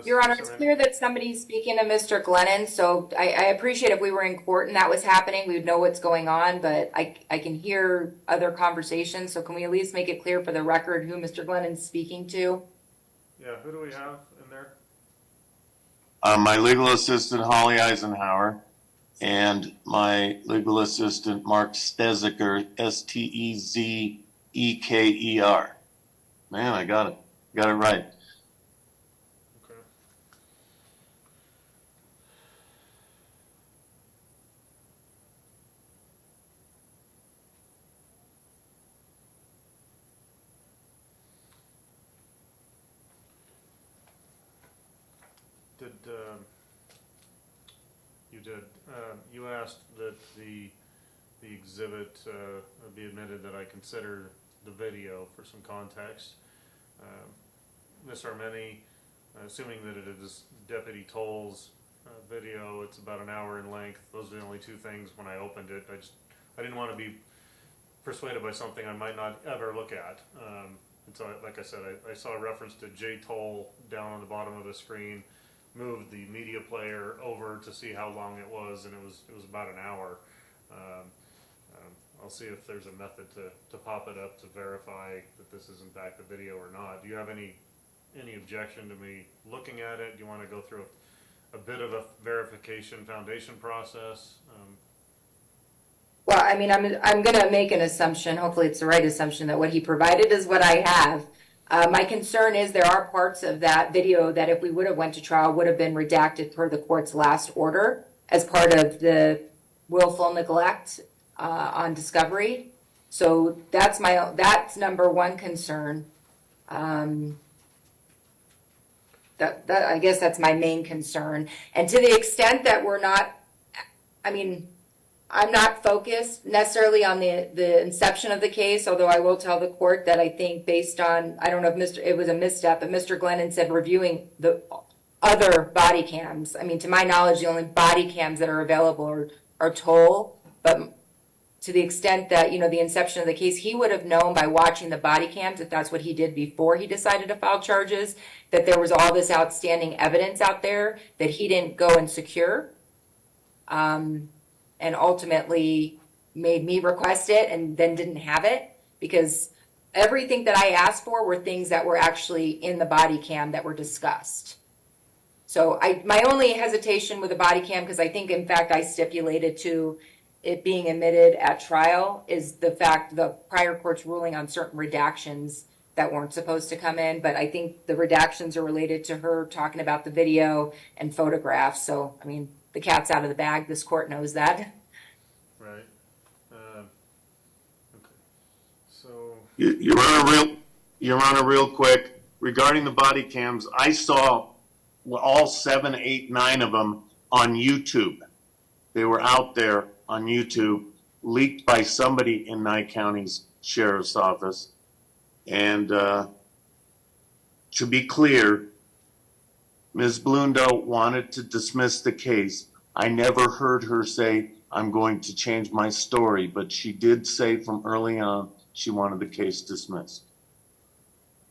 Your Honor, it's clear that somebody's speaking to Mr. Glennen, so I appreciate if we were in court and that was happening, we would know what's going on, but I can hear other conversations, so can we at least make it clear for the record who Mr. Glennon's speaking to? Yeah, who do we have in there? My legal assistant, Holly Eisenhower, and my legal assistant, Mark Stezeker, Stezeker. Man, I got it. Got it right. Okay. You asked that the exhibit be admitted, that I consider the video for some context. Ms. Armeni, assuming that it is Deputy Toll's video, it's about an hour in length. Those are the only two things when I opened it. I didn't want to be persuaded by something I might not ever look at. And so, like I said, I saw a reference to J. Toll down on the bottom of the screen, moved the media player over to see how long it was, and it was about an hour. I'll see if there's a method to pop it up to verify that this is in fact the video or not. Do you have any objection to me looking at it? Do you want to go through a bit of a verification foundation process? Well, I mean, I'm going to make an assumption, hopefully it's the right assumption, that what he provided is what I have. My concern is there are parts of that video that if we would have went to trial would have been redacted per the court's last order as part of the willful neglect on discovery. So that's number one concern. I guess that's my main concern. And to the extent that we're not, I'm not focused necessarily on the inception of the case, although I will tell the court that I think based on, I don't know if it was a misstep, but Mr. Glennen said reviewing the other body cams. To my knowledge, the only body cams that are available are Toll, but to the extent that, the inception of the case, he would have known by watching the body cams, if that's what he did before he decided to file charges, that there was all this outstanding evidence out there that he didn't go and secure. And ultimately made me request it and then didn't have it, because everything that I asked for were things that were actually in the body cam that were discussed. So my only hesitation with the body cam, because I think in fact I stipulated to it being admitted at trial, is the fact the prior court's ruling on certain redactions that weren't supposed to come in. But I think the redactions are related to her talking about the video and photographs. So, the cat's out of the bag. This court knows that. Right. Okay. So. Your Honor, real quick, regarding the body cams, I saw all 7, 8, 9 of them on YouTube. They were out there on YouTube, leaked by somebody in Nye County's Sheriff's Office. And to be clear, Ms. Blundo wanted to dismiss the case. I never heard her say, I'm going to change my story, but she did say from early on she wanted the case dismissed.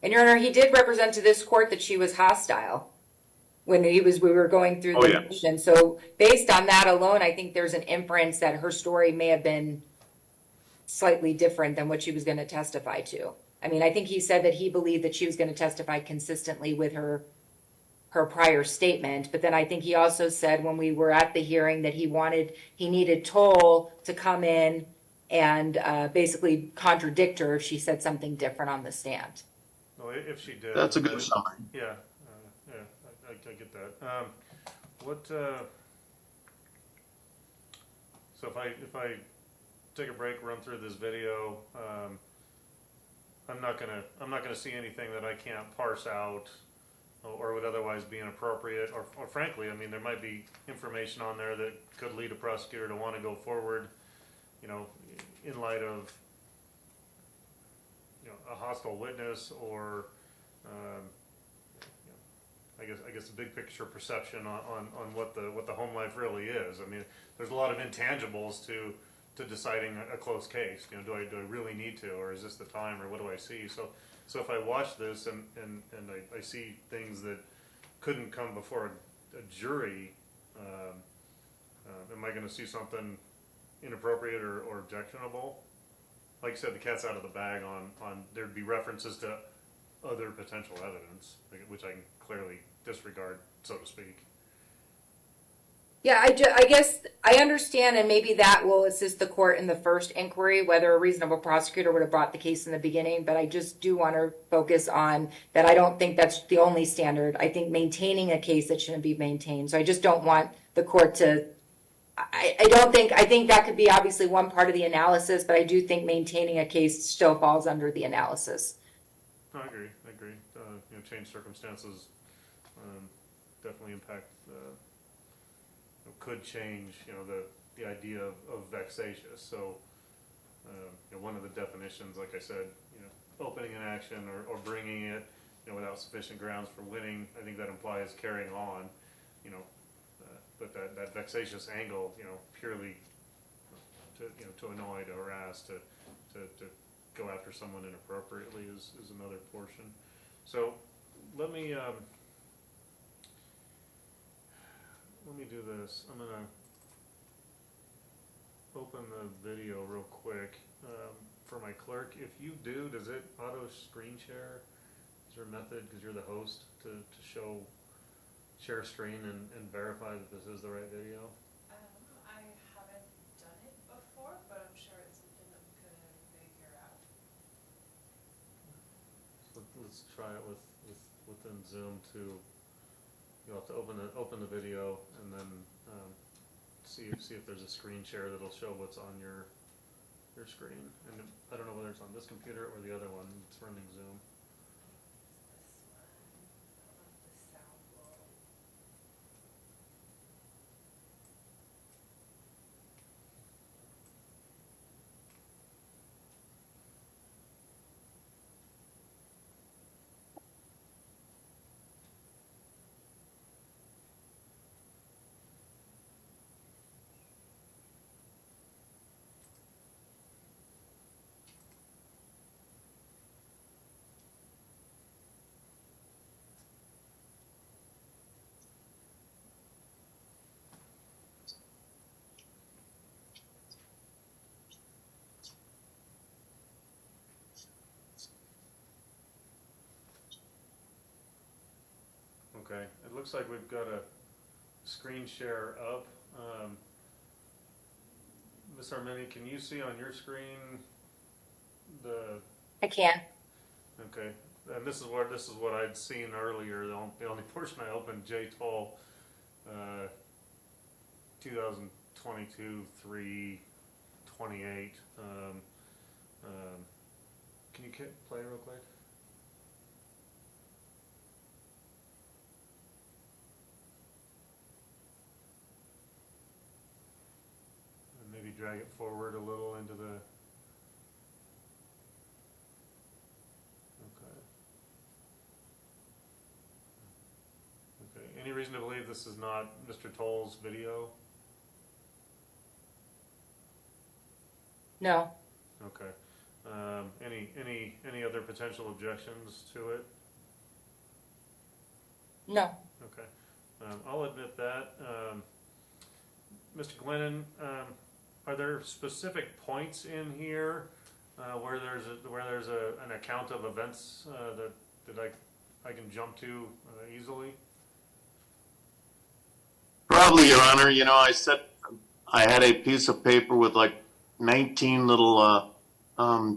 And Your Honor, he did represent to this court that she was hostile when we were going through the motion. So based on that alone, I think there's an inference that her story may have been slightly different than what she was going to testify to. I mean, I think he said that he believed that she was going to testify consistently with her prior statement, but then I think he also said when we were at the hearing that he needed Toll to come in and basically contradict her if she said something different on the stand. No, if she did. That's a good summary. Yeah, I get that. So if I take a break, run through this video, I'm not gonna see anything that I can't parse out or would otherwise be inappropriate, or frankly, I mean, there might be information on there that could lead a prosecutor to want to go forward, you know, in light of, you know, a hostile witness or, you know, I guess the big picture perception on what the home life really is. I mean, there's a lot of intangibles to deciding a close case. You know, do I really need to, or is this the time, or what do I see? So if I watch this and I see things that couldn't come before a jury, am I going to see something inappropriate or objectionable? Like I said, the cat's out of the bag on there'd be references to other potential evidence, which I can clearly disregard, so to speak. Yeah, I guess I understand, and maybe that will assist the court in the first inquiry, whether a reasonable prosecutor would have brought the case in the beginning, but I just do want to focus on that. I don't think that's the only standard. I think maintaining a case that shouldn't be maintained. So I just don't want the court to, I think that could be obviously one part of the analysis, but I do think maintaining a case still falls under the analysis. No, I agree. You know, changed circumstances definitely impact could change, you know, the idea of vexatious. So, you know, one of the definitions, like I said, you know, opening an action or bringing it, you know, without sufficient grounds for winning, I think that implies carrying on, you know, but that vexatious angle, you know, purely to annoy, to harass, to go after someone inappropriately is another portion. So let me do this. I'm gonna open the video real quick for my clerk. If you do, does it auto screen share? Is there a method, because you're the host, to share screen and verify that this is the right video? I haven't done it before, but I'm sure it's something that we could figure out. So let's try it within Zoom too. You'll have to open the video and then see if there's a screen share that'll show what's on your screen. And I don't know whether it's on this computer or the other one that's running Zoom. This one, I don't know if the sound will. Okay, it looks like we've got a screen share up. Ms. Armeni, can you see on your screen the? I can. Okay, and this is what I'd seen earlier. The only portion I opened, J. Toll, 2022 3/28. Can you play real quick? And maybe drag it forward a little into the. Okay. Any reason to believe this is not Mr. Toll's video? No. Okay. Any other potential objections to it? No. Okay, I'll admit that. Mr. Glennen, are there specific points in here where there's an account of events that I can jump to easily? Probably, Your Honor. You know, I had a piece of paper with like 19 little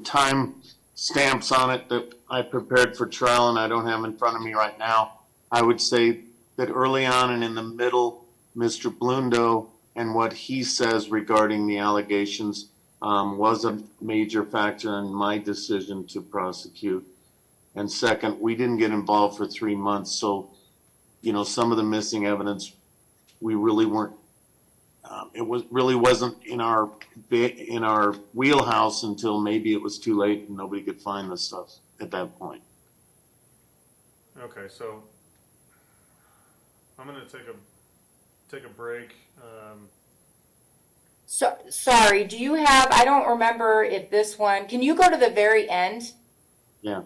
time stamps on it that I prepared for trial, and I don't have in front of me right now. I would say that early on and in the middle, Mr. Blundo and what he says regarding the allegations was a major factor in my decision to prosecute. And second, we didn't get involved for 3 months, so, you know, some of the missing evidence, we really weren't, really wasn't in our wheelhouse until maybe it was too late and nobody could find the stuff at that point. Okay, so I'm gonna take a break. So, sorry, do you have, I don't remember if this one, can you go to the very end? Yeah.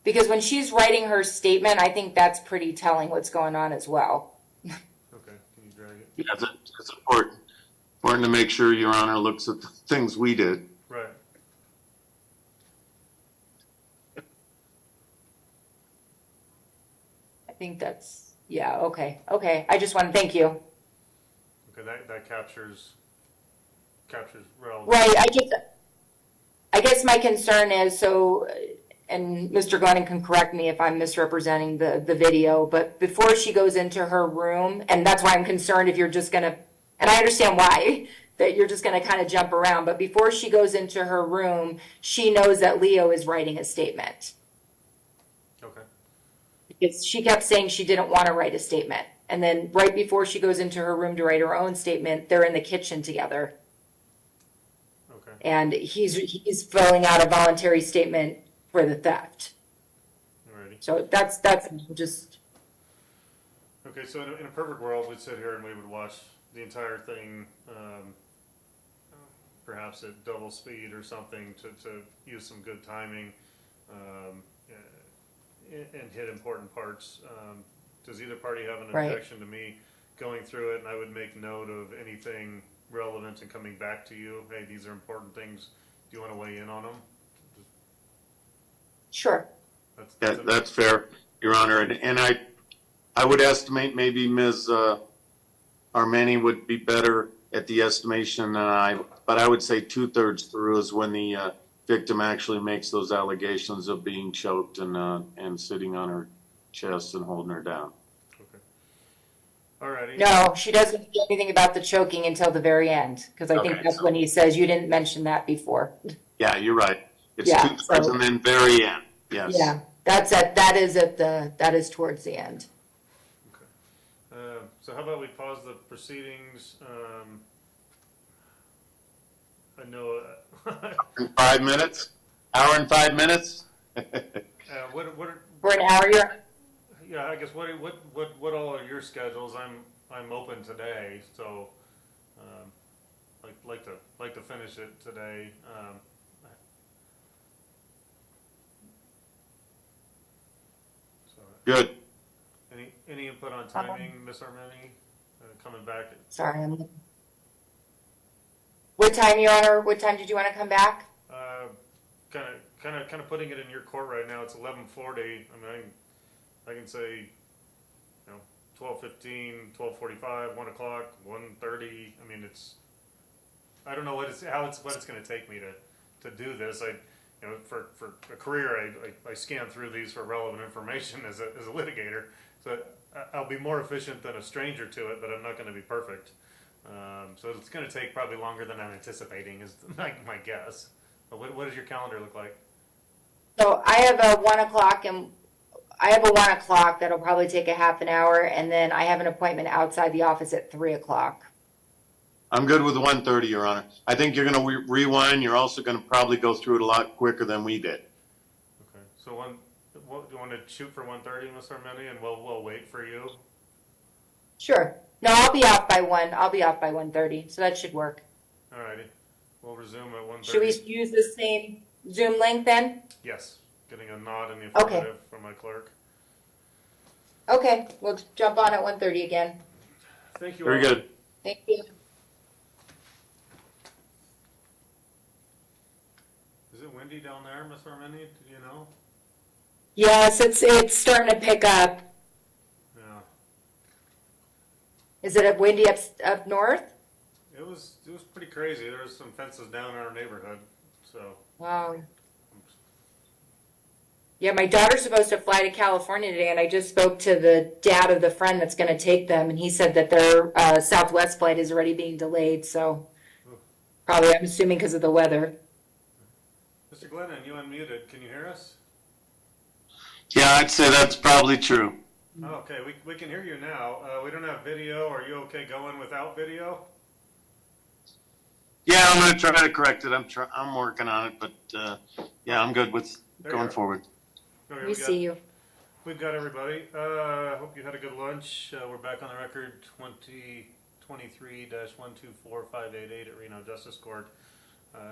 Because when she's writing her statement, I think that's pretty telling what's going on as well. Okay, can you drag it? Yeah, it's important to make sure Your Honor looks at the things we did. Right. I think that's, yeah, okay, okay. I just want to thank you. Okay, that captures relevant. Right, I guess my concern is, so, and Mr. Glennon can correct me if I'm misrepresenting the video, but before she goes into her room, and that's why I'm concerned if you're just gonna, and I understand why, that you're just gonna kind of jump around, but before she goes into her room, she knows that Leo is writing a statement. Okay. Because she kept saying she didn't want to write a statement. And then right before she goes into her room to write her own statement, they're in the kitchen together. Okay. And he's filling out a voluntary statement for the theft. Alrighty. So that's just, Okay, so in a perfect world, we'd sit here and we would watch the entire thing, perhaps at double speed or something to use some good timing, and hit important parts. Does either party have an Right. objection to me going through it, and I would make note of anything relevant and coming back to you? Hey, these are important things. Do you want to weigh in on them? sure. That's fair, Your Honor. And I would estimate maybe Ms. Armeni would be better at the estimation than I, but I would say 2/3 through is when the victim actually makes those allegations of being choked and sitting on her chest and holding her down. Okay. Alrighty. No, she doesn't say anything about the choking until the very end, because I think Okay, that's so- when he says, you didn't mention that before. Yeah, you're right. It's Yeah, 2/3 so- and then very end. Yes. Yeah, that is towards the end. So how about we pause the proceedings? I know. In 5 minutes? Hour and 5 minutes? What For an hour, yeah, I guess what all are your schedules? I'm open today, so like to finish it today. So Good. any input on timing, Ms. Armeni? Coming back. sorry, what time, Your Honor, what time did you want to come back? Kind of putting it in your court right now. It's 11:40. I mean, I can say, 12:15, 12:45, 1 o'clock, 1:30. I mean, I don't know what it's going to take me to do this. For a career, I scan through these for relevant information as a litigator. So I'll be more efficient than a stranger to it, but I'm not going to be perfect. So it's going to take probably longer than I'm anticipating, is my guess. But what does your calendar look like? So I have a 1 o'clock that'll probably take a half an hour, and then I have an appointment outside the office at 3 o'clock. I'm good with 1:30, Your Honor. I think you're going to rewind. You're also going to probably go through it a lot quicker than we did. Okay. So do you want to shoot for 1:30, Ms. Armeni, and we'll wait for you? Sure. No, I'll be off by 1. I'll be off by 1:30, so that should work. Alrighty. we'll resume at 1:30. Should we use the same Zoom link then? Yes, getting a nod in the Okay. affirmative from my clerk. Okay, we'll jump on at 1:30 again. Thank you. Very all. good. Thank you. Is it windy down there, Miss Armeni? Do you know? Yes, it's starting to pick up. Yeah. Is it windy up north? It was pretty crazy. There was some fences down in our neighborhood, so. Wow. Yeah, my daughter's supposed to fly to California today, and I just spoke to the dad of the friend that's going to take them, and he said that their Southwest flight is already being delayed. So probably, I'm assuming because of the weather. Mr. Glennon, you unmuted. Can you hear us? Yeah, I'd say that's probably true. Oh, okay, we can hear you now. We don't have video. Are you okay going without video? Yeah, I'm going to try to correct it. I'm working on it, but yeah, I'm good with There you going are. forward. Okay, We see you. We've got everybody. Hope you had a good lunch. We're back on the record 2023-124588 at Reno Justice Court.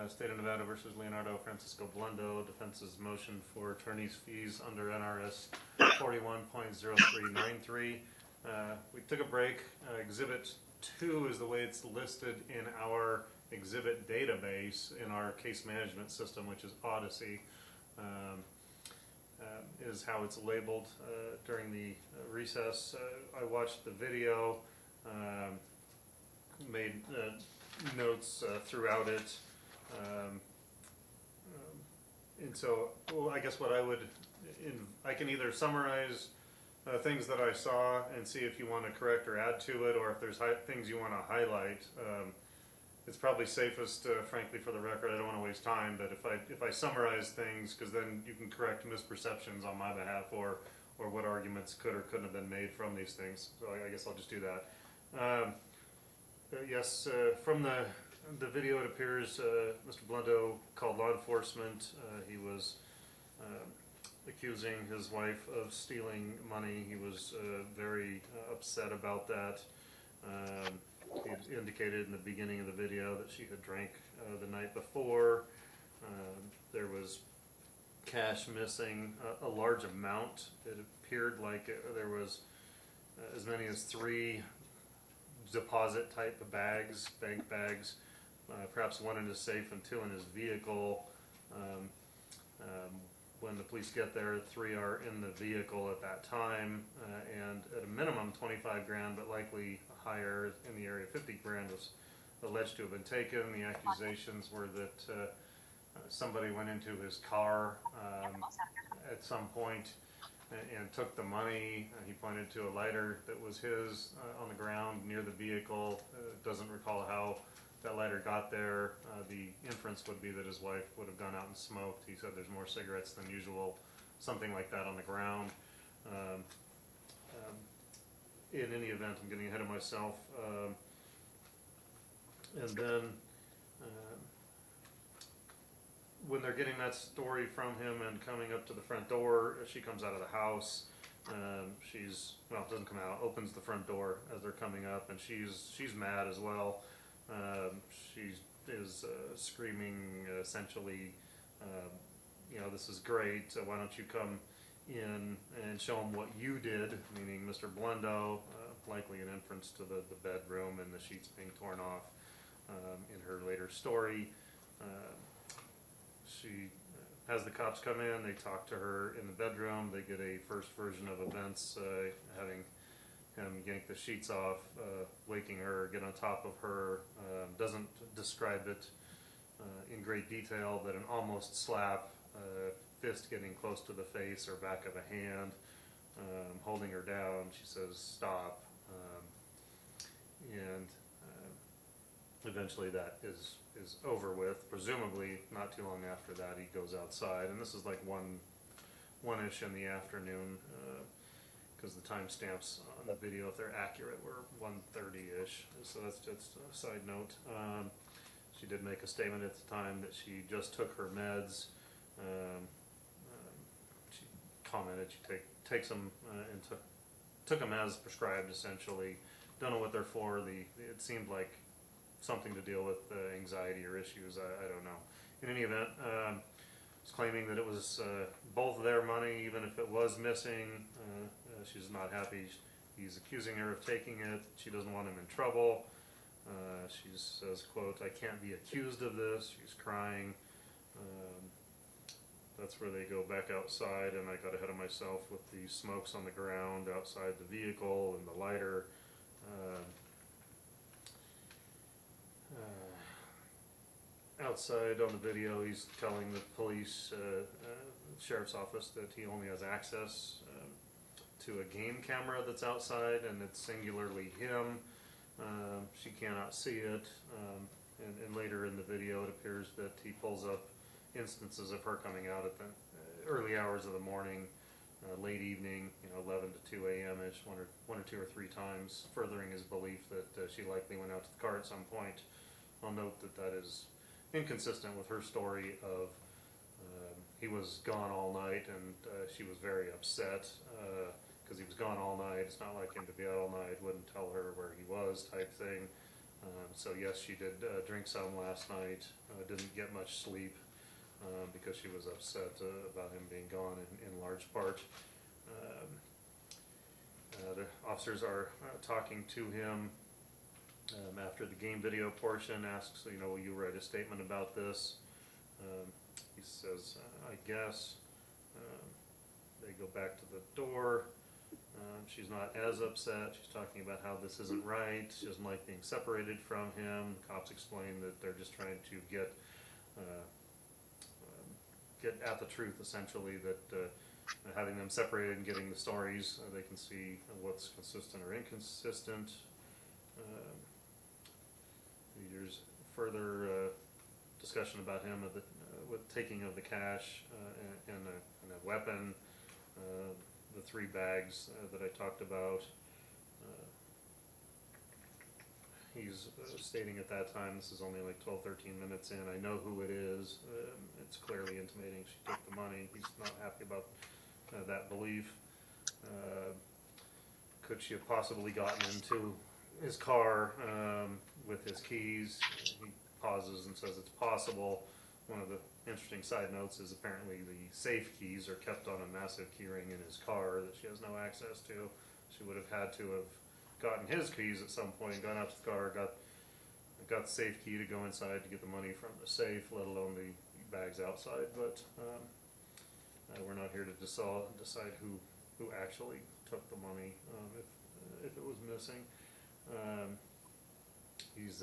State of Nevada versus Leonardo Francisco Blundo. Defense's motion for attorney's fees under NRS 41.0393. We took a break. Exhibit 2 is the way it's listed in our exhibit database in our case management system, which is Odyssey. Is how it's labeled during the recess. I watched the video, made notes throughout it, and so I guess what I can either summarize things that I saw and see if you want to correct or add to it, or if there's things you want to highlight. It's probably safest, frankly, for the record. I don't want to waste time, but if I summarize things, because then you can correct misperceptions on my behalf, or what arguments could or couldn't have been made from these things. So I guess I'll just do that. Yes, from the video, it appears Mr. Blundo called law enforcement. He was accusing his wife of stealing money. He was very upset about that. He had indicated in the beginning of the video that she had drank the night before. There was cash missing, a large amount. It appeared like there was as many as 3 deposit type of bags, bank bags, perhaps 1 in his safe and 2 in his vehicle. When the police get there, 3 are in the vehicle at that time, and at a minimum 25 grand, but likely higher in the area. 50 grand was alleged to have been taken. The accusations were that somebody went into his car at some point and took the money. He pointed to a lighter that was his on the ground near the vehicle. Doesn't recall how that lighter got there. The inference would be that his wife would have gone out and smoked. He said there's more cigarettes than usual, something like that on the ground. In any event, I'm getting ahead of myself. And then when they're getting that story from him and coming up to the front door, she comes out of the house. Doesn't come out, opens the front door as they're coming up, and she's mad as well. She is screaming essentially, this is great. Why don't you come in and show him what you did, meaning Mr. Blundo, likely an inference to the bedroom and the sheets being torn off in her later story. She has the cops come in, they talk to her in the bedroom, they get a first version of events, having him yank the sheets off, waking her, get on top of her, doesn't describe it in great detail, but an almost slap, fist getting close to the face or back of a hand, holding her down. She says, stop. And eventually that is over with. Presumably not too long after that he goes outside, and this is like one-ish in the afternoon, because the timestamps on the video, if they're accurate, were 1:30-ish. So that's just a side note. She did make a statement at the time that she just took her meds. She commented she takes them and took them as prescribed, essentially. Don't know what they're for. It seemed like something to deal with anxiety or issues, I don't know. In any event, he's claiming that it was both their money, even if it was missing. She's not happy. He's accusing her of taking it. She doesn't want him in trouble. She says, quote, "I can't be accused of this." She's crying. That's where they go back outside, and I got ahead of myself with the smokes on the ground outside the vehicle and the lighter. Outside on the video, he's telling the police, sheriff's office, that he only has access to a game camera that's outside, and it's singularly him. She cannot see it, and later in the video it appears that he pulls up instances of her coming out at the early hours of the morning, late evening, 11 to 2 a.m.-ish, one or two or three times, furthering his belief that she likely went out to the car at some point. I'll note that that is inconsistent with her story of he was gone all night, and she was very upset because he was gone all night. It's not like him to be out all night, wouldn't tell her where he was, type thing. So yes, she did drink some last night, didn't get much sleep because she was upset about him being gone in large part. The officers are talking to him after the game video portion, asks, will you write a statement about this? He says, I guess. They go back to the door. She's not as upset. She's talking about how this isn't right. She doesn't like being separated from him. The cops explain that they're just trying to get at the truth, essentially, that having them separated and getting the stories, they can see what's consistent or inconsistent. There's further discussion about him with taking of the cash and a weapon, the 3 bags that I talked about. He's stating at that time, this is only like 12, 13 minutes in, I know who it is. It's clearly intimating she took the money. He's not happy about that belief. Could she have possibly gotten into his car with his keys? He pauses and says it's possible. One of the interesting side notes is apparently the safe keys are kept on a massive keyring in his car that she has no access to. She would have had to have gotten his keys at some point, gone out to the car, got the safe key to go inside to get the money from the safe, let alone the bags outside. But we're not here to decide who actually took the money if it was missing. He's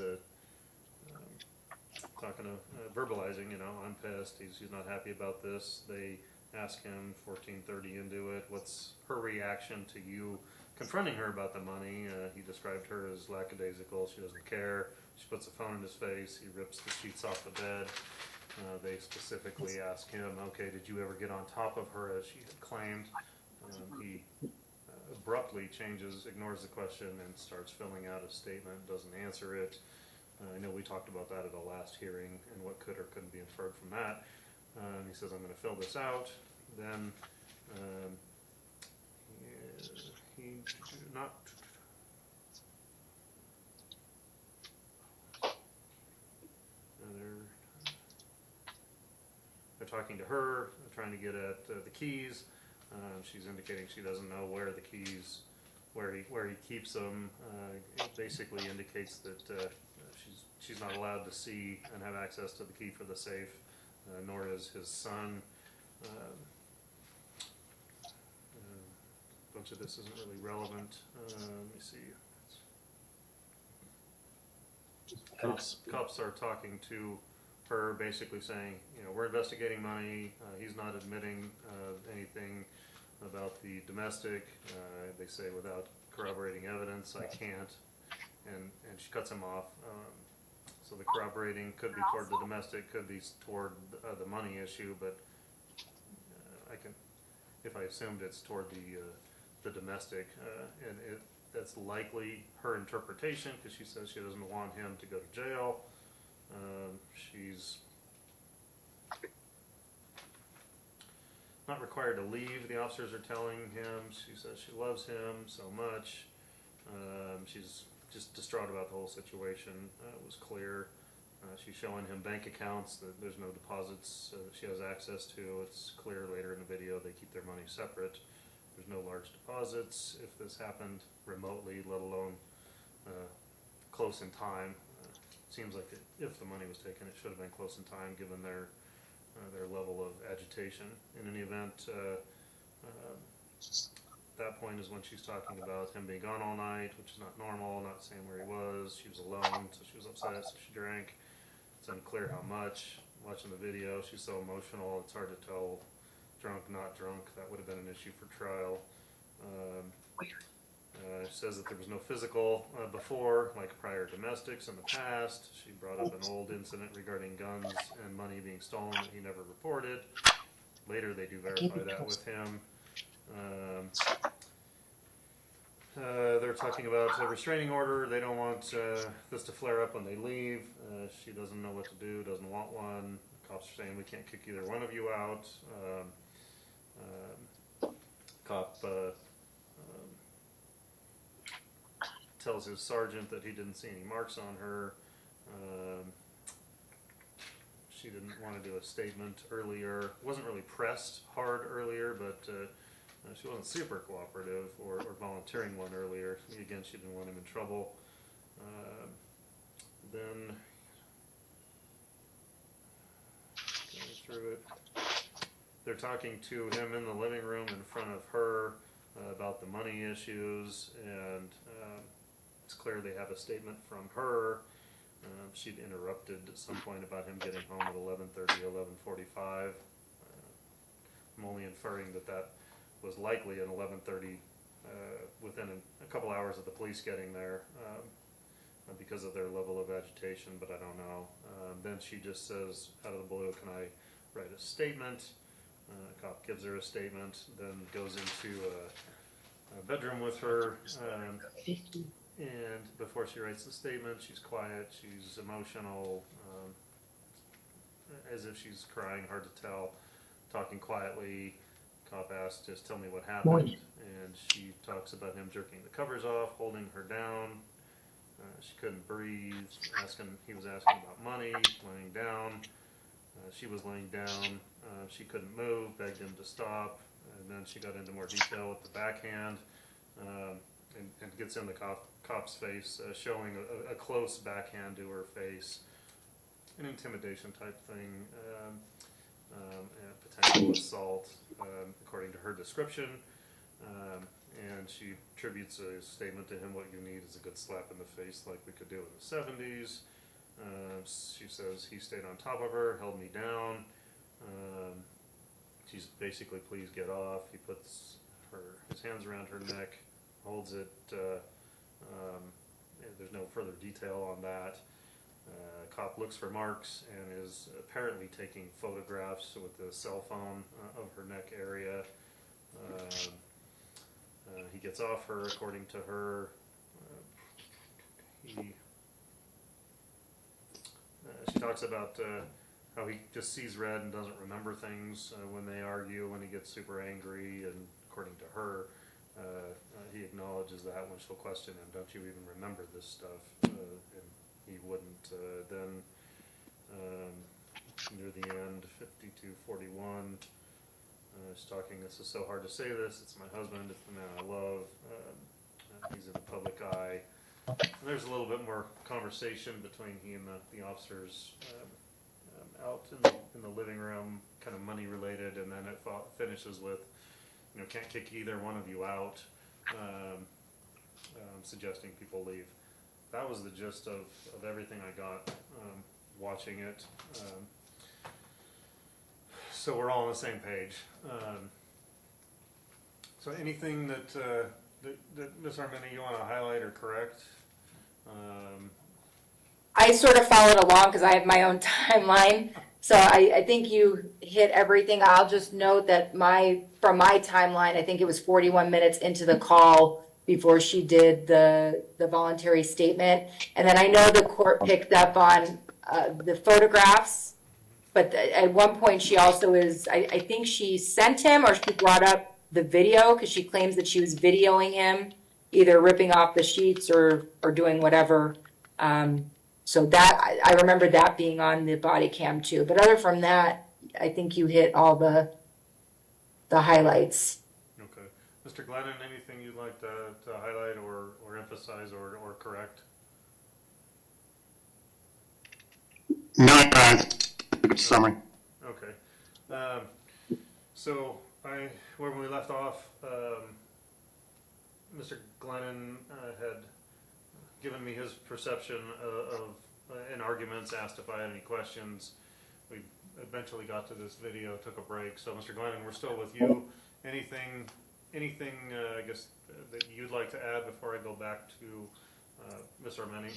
talking to verbalizing, I'm pissed. He's not happy about this. They ask him 14:30 into it, what's her reaction to you confronting her about the money? He described her as lackadaisical. She doesn't care. She puts the phone in his face. He rips the sheets off the bed. They specifically ask him, okay, did you ever get on top of her as she had claimed? He abruptly ignores the question and starts filling out a statement, doesn't answer it. I know we talked about that at the last hearing and what could or couldn't be inferred from that. He says, I'm going to fill this out. Then they're talking to her, trying to get at the keys. She's indicating she doesn't know where the keys, where he keeps them. It basically indicates that she's not allowed to see and have access to the key for the safe, nor is his son. A bunch of this isn't really relevant. Let me see. Cops are talking to her, basically saying, we're investigating money. He's not admitting anything about the domestic. They say without corroborating evidence, I can't. And she cuts him off. So the corroborating could be toward the domestic, could be toward the money issue, but if I assumed it's toward the domestic, and that's likely her interpretation, because she says she doesn't want him to go to jail. She's not required to leave, the officers are telling him. She says she loves him so much. She's just distraught about the whole situation. It was clear. She's showing him bank accounts that there's no deposits that she has access to. It's clear later in the video they keep their money separate. There's no large deposits. If this happened remotely, let alone close in time, seems like if the money was taken, it should have been close in time given their level of agitation. In any event, that point is when she's talking about him being gone all night, which is not normal, not saying where he was. She was alone, so she was upset, so she drank. It's unclear how much. Watching the video, she's so emotional, it's hard to tell drunk, not drunk. That would have been an issue for trial. Says that there was no physical before, like prior domestics in the past. She brought up an old incident regarding guns and money being stolen that he never reported. Later they do verify that with him. They're talking about a restraining order. They don't want this to flare up when they leave. She doesn't know what to do, doesn't want one. Cops are saying we can't kick either one of you out. Cop tells his sergeant that he didn't see any marks on her. She didn't want to do a statement earlier. Wasn't really pressed hard earlier, but she wasn't super cooperative or volunteering one earlier. Again, she didn't want him in trouble. Then going through it, they're talking to him in the living room in front of her about the money issues, and it's clear they have a statement from her. She'd interrupted at some point about him getting home at 11:30, 11:45. I'm only inferring that was likely at 11:30, within a couple hours of the police getting there, because of their level of agitation, but I don't know. Then she just says, out of the blue, can I write a statement? Cop gives her a statement, then goes into a bedroom with her, and before she writes the statement, she's quiet, she's emotional, as if she's crying, hard to tell, talking quietly. Cop asks, just tell me what happened, and she talks about him jerking the covers off, holding her down. She couldn't breathe, he was asking about money, laying down. She was laying down, she couldn't move, begged him to stop, and then she got into more detail with the backhand, and gets in the cop's face, showing a close backhand to her face, an intimidation type thing, and potential assault, according to her description. And she attributes a statement to him, what you need is a good slap in the face like we could do in the 70s. She says he stayed on top of her, held me down. She's basically, please get off. He puts his hands around her neck, holds it. There's no further detail on that. Cop looks for marks and is apparently taking photographs with the cell phone of her neck area. He gets off her, according to her. She talks about how he just sees red and doesn't remember things when they argue, when he gets super angry, and according to her, he acknowledges that when she'll question him, don't you even remember this stuff? And he wouldn't. Then near the end, 52:41, she's talking, this is so hard to say this, it's my husband, it's the man I love, he's in the public eye. And there's a little bit more conversation between he and the officers out in the living room, kind of money related, and then it finishes with, can't kick either one of you out, suggesting people leave. That was the gist of everything I got watching it. So we're all on the same page. So anything that Ms. Armeni, you want to highlight or correct? I sort of followed along because I have my own timeline. So I think you hit everything. I'll just note that from my timeline, I think it was 41 minutes into the call before she did the voluntary statement. And then I know the court picked up on the photographs, but at one point she also I think she sent him, or she brought up the video because she claims that she was videoing him either ripping off the sheets or doing whatever. So that, I remember that being on the body cam too. But other from that, I think you hit all the highlights. Okay. Mr. Glennon, anything you'd like to highlight or emphasize or correct? No, good summary. Okay. So when we left off, Mr. Glennon had given me his perception of in arguments, asked if I had any questions. We eventually got to this video, took a break. So Mr. Glennon, we're still with you. Anything I guess that you'd like to add before I go back to Ms. Armeni?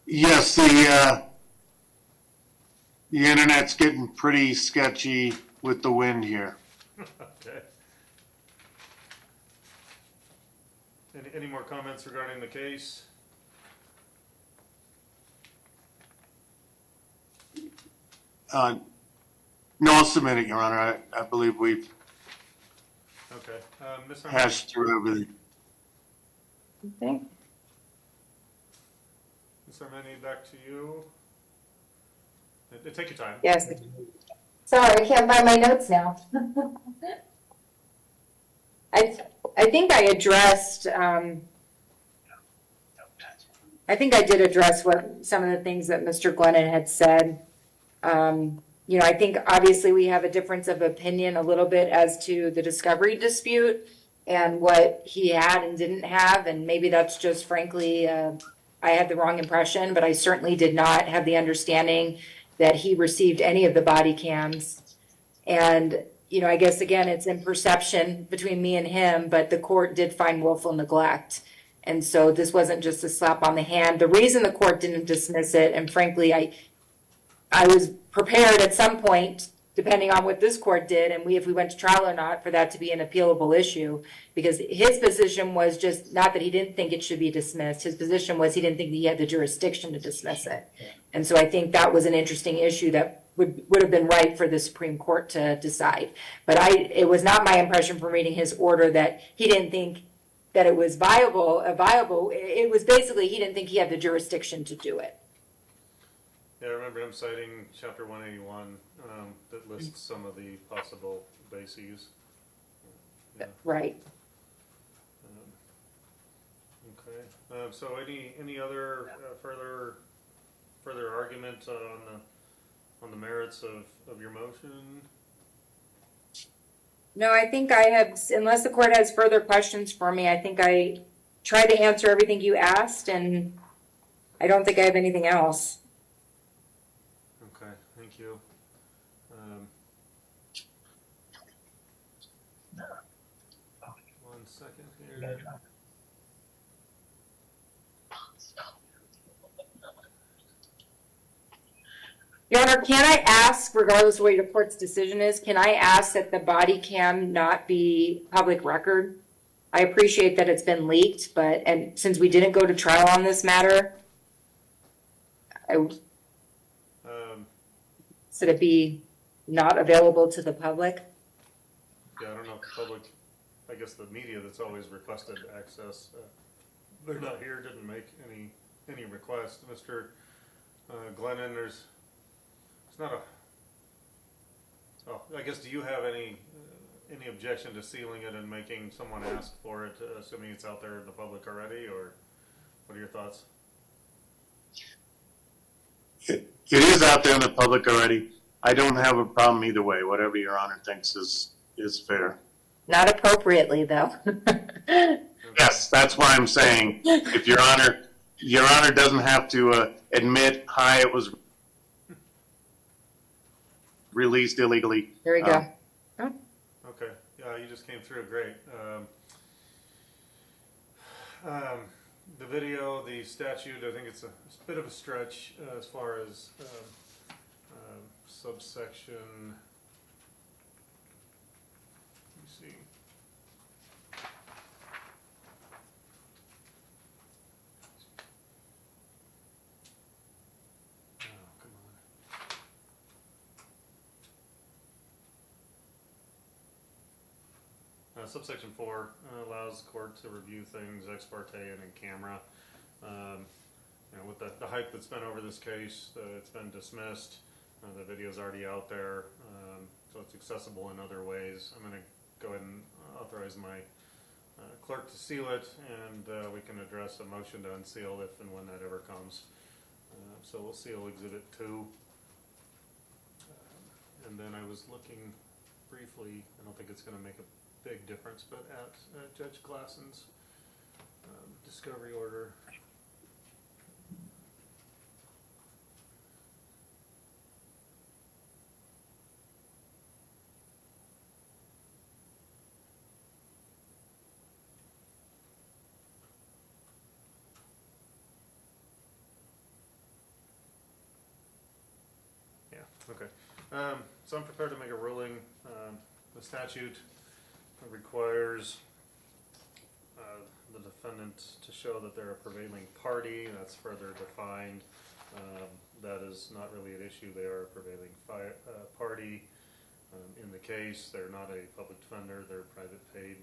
Yes, the internet's getting pretty sketchy with the wind here. Okay. Any more comments regarding the case? No, I'll submit it, Your Honor. I believe we've Okay. Ms. Armeni? hashed through everything. Okay. Ms. Armeni, back to you. Take your time. Yes. Sorry, I can't find my notes now. I think I addressed, I think I did address some of the things that Mr. Glennon had said. You know, I think obviously we have a difference of opinion a little bit as to the discovery dispute and what he had and didn't have, and maybe that's just frankly, I had the wrong impression, but I certainly did not have the understanding that he received any of the body cams. And, you know, I guess again, it's in perception between me and him, but the court did find willful neglect. And so this wasn't just a slap on the hand. The reason the court didn't dismiss it, and frankly, I was prepared at some point, depending on what this court did, and if we went to trial or not, for that to be an appealable issue, because his position was just not that he didn't think it should be dismissed. His position was he didn't think that he had the jurisdiction to dismiss it. And so I think that was an interesting issue that would have been right for the Supreme Court to decide. But it was not my impression from reading his order that he didn't think that it was viable. It was basically he didn't think he had the jurisdiction to do it. Yeah, I remember him citing Chapter 181 that lists some of the possible bases. Yeah. Right. Okay. So any other further argument on the merits of your motion? No, I think I have, unless the court has further questions for me, I think I tried to answer everything you asked, and I don't think I have anything else. Okay, thank you. One second here. Your Honor, can I ask, regardless of what your court's decision is, can I ask that the body cam not be public record? I appreciate that it's been leaked, and since we didn't go to trial on this matter, should it be not available to the public? Yeah, I don't know if the public, I guess the media that's always requested access, they're not here, didn't make any request. Mr. Glennon, it's not I guess, do you have any objection to sealing it and making someone ask for it, assuming it's out there in the public already, or what are your thoughts? It is out there in the public already. I don't have a problem either way. Whatever Your Honor thinks is fair. Not appropriately, though. Yes, that's why I'm saying if Your Honor doesn't have to admit, hi, it was released illegally. There we go. Okay, yeah, you just came through, great. The video, the statute, I think it's a bit of a stretch as far as subsection, let me see. Oh, come on. subsection 4 allows the court to review things ex parte and in camera. With the hype that's been over this case, it's been dismissed. The video's already out there, so it's accessible in other ways. I'm going to go ahead and authorize my clerk to seal it, and we can address a motion to unseal if and when that ever comes. So we'll seal Exhibit 2. And then I was looking briefly, I don't think it's going to make a big difference, but at Judge Glassen's discovery order. Okay, so I'm prepared to make a ruling. The statute requires the defendant to show that they're a prevailing party. That's further defined. That is not really an issue. They are a prevailing party. In the case, they're not a public defender. They're a private paid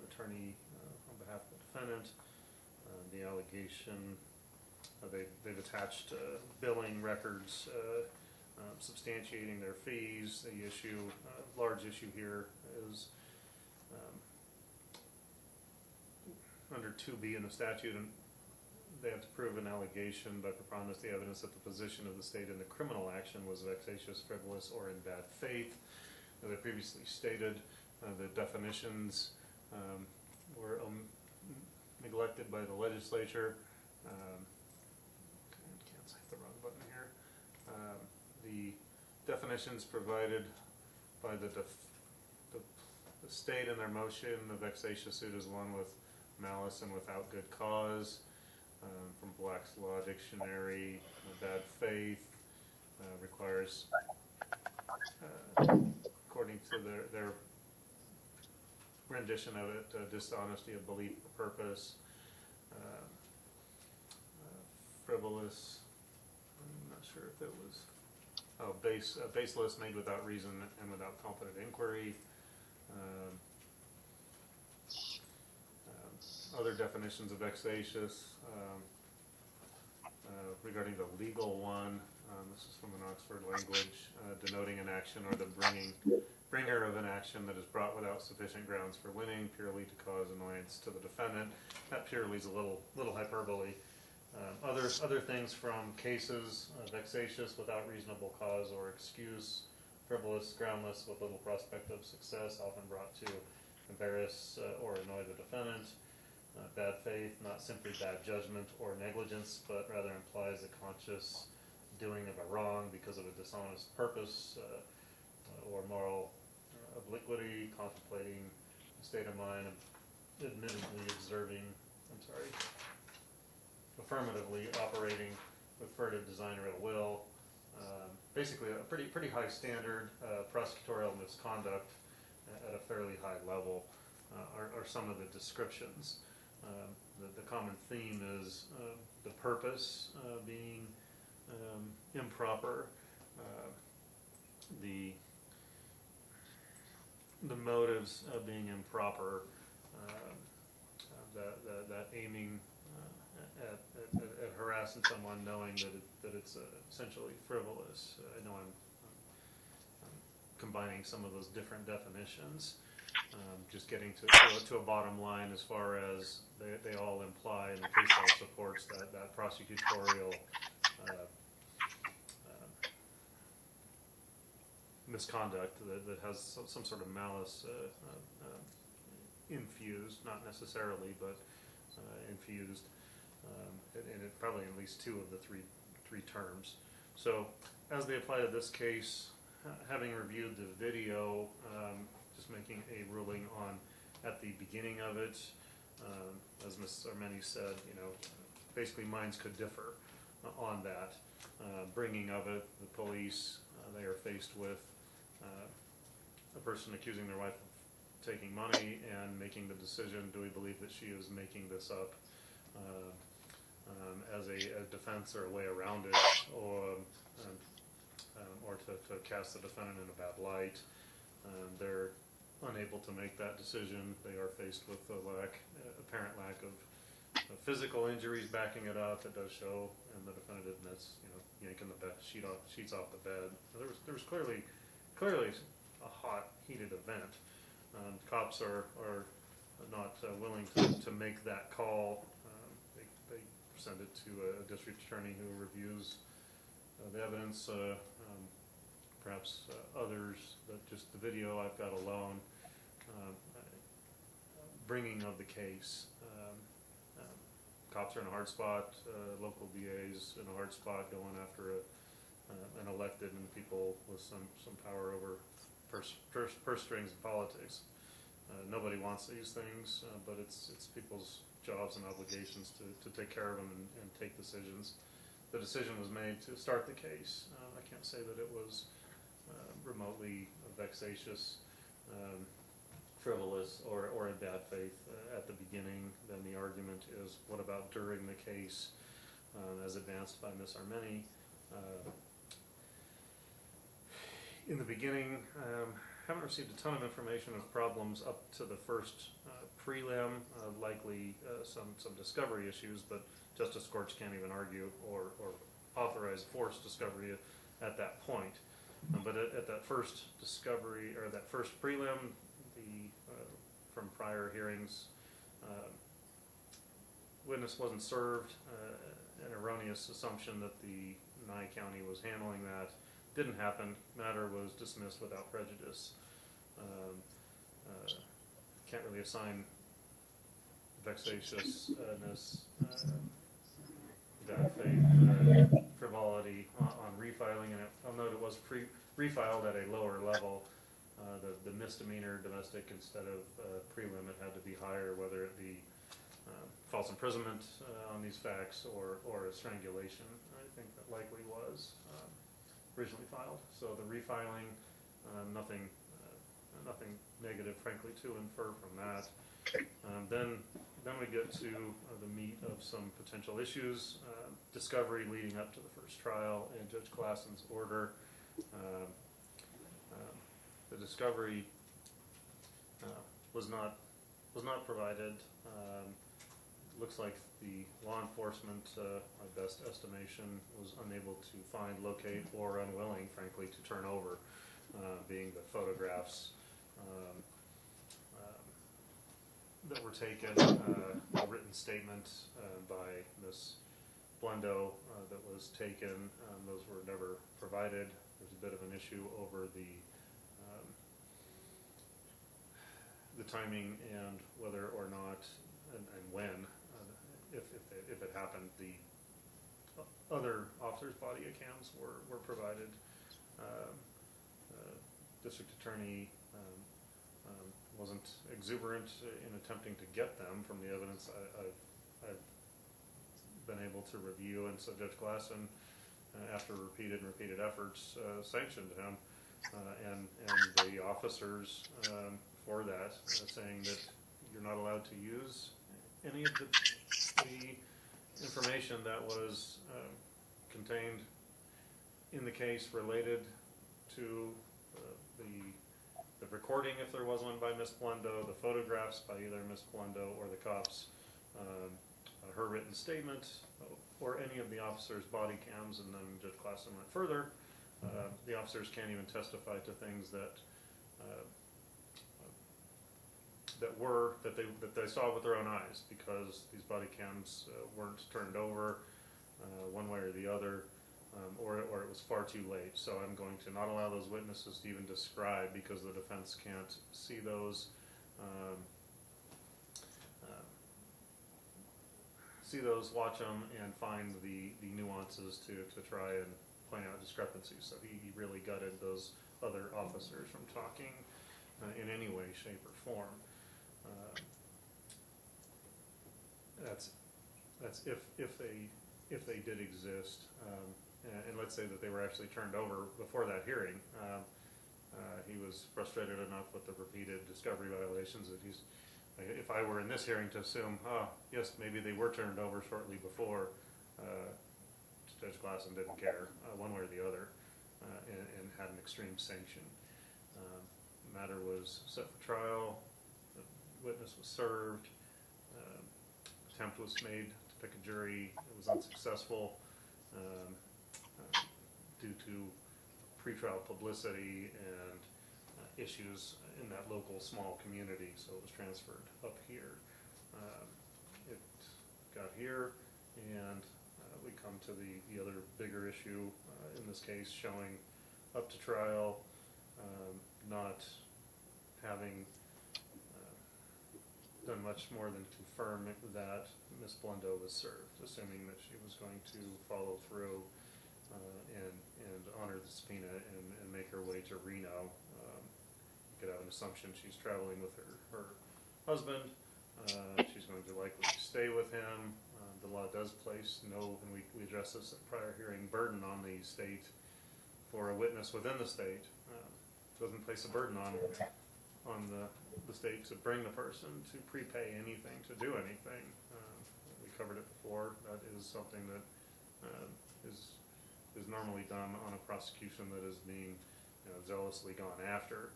attorney on behalf of the defendant. The allegation, they've attached billing records substantiating their fees. The issue, large issue here is under 2B in the statute, and they have to prove an allegation by preponderance of the evidence that the position of the state in the criminal action was vexatious, frivolous, or in bad faith. As I previously stated, the definitions were neglected by the legislature. Can't cite the wrong button here. The definitions provided by the state in their motion, the vexatious suit is one with malice and without good cause, from Black's Law Dictionary. Bad faith requires, according to their rendition of it, dishonesty of belief or purpose. Frivolous, I'm not sure if it was, baseless, made without reason and without competent inquiry. Other definitions of vexatious, regarding the legal one, this is from an Oxford language, denoting an action or the bringer of an action that is brought without sufficient grounds for winning, purely to cause annoyance to the defendant. That purely is a little hyperbole. Other things from cases, vexatious without reasonable cause or excuse, frivolous, groundless, with little prospect of success, often brought to embarrass or annoy the defendant. Bad faith, not simply bad judgment or negligence, but rather implies a conscious doing of a wrong because of a dishonest purpose or moral obliquity, contemplating a state of mind, admittedly affirmatively operating with furtive design or ill will. Basically a pretty high standard. Prosecutorial misconduct at a fairly high level are some of the descriptions. The common theme is the purpose being improper, the motives being improper, that aiming at harassing someone, knowing that it's essentially frivolous. I know I'm combining some of those different definitions. Just getting to a bottom line as far as they all imply, and the case law supports that prosecutorial misconduct that has some sort of malice infused, not necessarily, but infused, and it probably at least two of the three terms. So as they apply to this case, having reviewed the video, just making a ruling on at the beginning of it, as Ms. Armeni said, basically minds could differ on that. Bringing of it, the police, they are faced with a person accusing their wife of taking money and making the decision, do we believe that she is making this up as a defense or a way around it, or to cast the defendant in a bad light. They're unable to make that decision. They are faced with the apparent lack of physical injuries backing it up. It does show in the definitive minutes, yanking the sheets off the bed. There was clearly a hot, heated event. Cops are not willing to make that call. They send it to a district attorney who reviews the evidence. Perhaps others, but just the video I've got alone, bringing of the case. Cops are in a hard spot, local DAs in a hard spot going after an elected and people with some power over purse strings in politics. Nobody wants these things, but it's people's jobs and obligations to take care of them and take decisions. The decision was made to start the case. I can't say that it was remotely vexatious, frivolous, or in bad faith at the beginning. Then the argument is, what about during the case, as advanced by Ms. Armeni? In the beginning, haven't received a ton of information of problems up to the first prelim, likely some discovery issues, but justice courts can't even argue or authorize forced discovery at that point. But at that first discovery, or that first prelim, from prior hearings, witness wasn't served, an erroneous assumption that the Nye County was handling that didn't happen. Matter was dismissed without prejudice. Can't really assign vexatiousness, bad faith, frivolity on refiling, and I'll note it was refiled at a lower level. The misdemeanor domestic instead of prelim, it had to be higher, whether it be false imprisonment on these facts or a strangulation. I think that likely was originally filed. So the refiling, nothing negative, frankly, to infer from that. Then we get to the meat of some potential issues, discovery leading up to the first trial, and Judge Klassen's order. The discovery was not provided. Looks like the law enforcement, my best estimation, was unable to find, locate, or unwilling, frankly, to turn over, being the photographs that were taken, a written statement by Ms. Blundo that was taken. Those were never provided. There's a bit of an issue over the timing and whether or not and when, if it happened, the other officers' body cams were provided. District attorney wasn't exuberant in attempting to get them from the evidence I've been able to review, and so Judge Glassen, after repeated efforts, sanctioned him and the officers for that, saying that you're not allowed to use any of the information that was contained in the case related to the recording, if there was one, by Ms. Blundo, the photographs by either Ms. Blundo or the cops, her written statement, or any of the officers' body cams. And then Judge Klassen went further. The officers can't even testify to things that they saw with their own eyes, because these body cams weren't turned over one way or the other, or it was far too late. So I'm going to not allow those witnesses to even describe, because the defense can't see those. Watch them, and find the nuances to try and point out discrepancies. So he really gutted those other officers from talking in any way, shape, or form. That's if they did exist, and let's say that they were actually turned over before that hearing. He was frustrated enough with the repeated discovery violations that he's. If I were in this hearing, to assume, yes, maybe they were turned over shortly before, Judge Glassen didn't care one way or the other, and had an extreme sanction. The matter was set for trial, the witness was served, attempt was made to pick a jury, it was unsuccessful due to pretrial publicity and issues in that local small community, so it was transferred up here. It got here, and we come to the other bigger issue in this case, showing up to trial, not having done much more than confirm that Ms. Blundo was served, assuming that she was going to follow through and honor the subpoena and make her way to Reno. You could have an assumption she's traveling with her husband. She's going to likely stay with him. The law does place no, and we addressed this at prior hearing, burden on the state for a witness within the state. Doesn't place a burden on the state to bring the person to prepay anything, to do anything. We covered it before. That is something that is normally done on a prosecution that is being zealously gone after.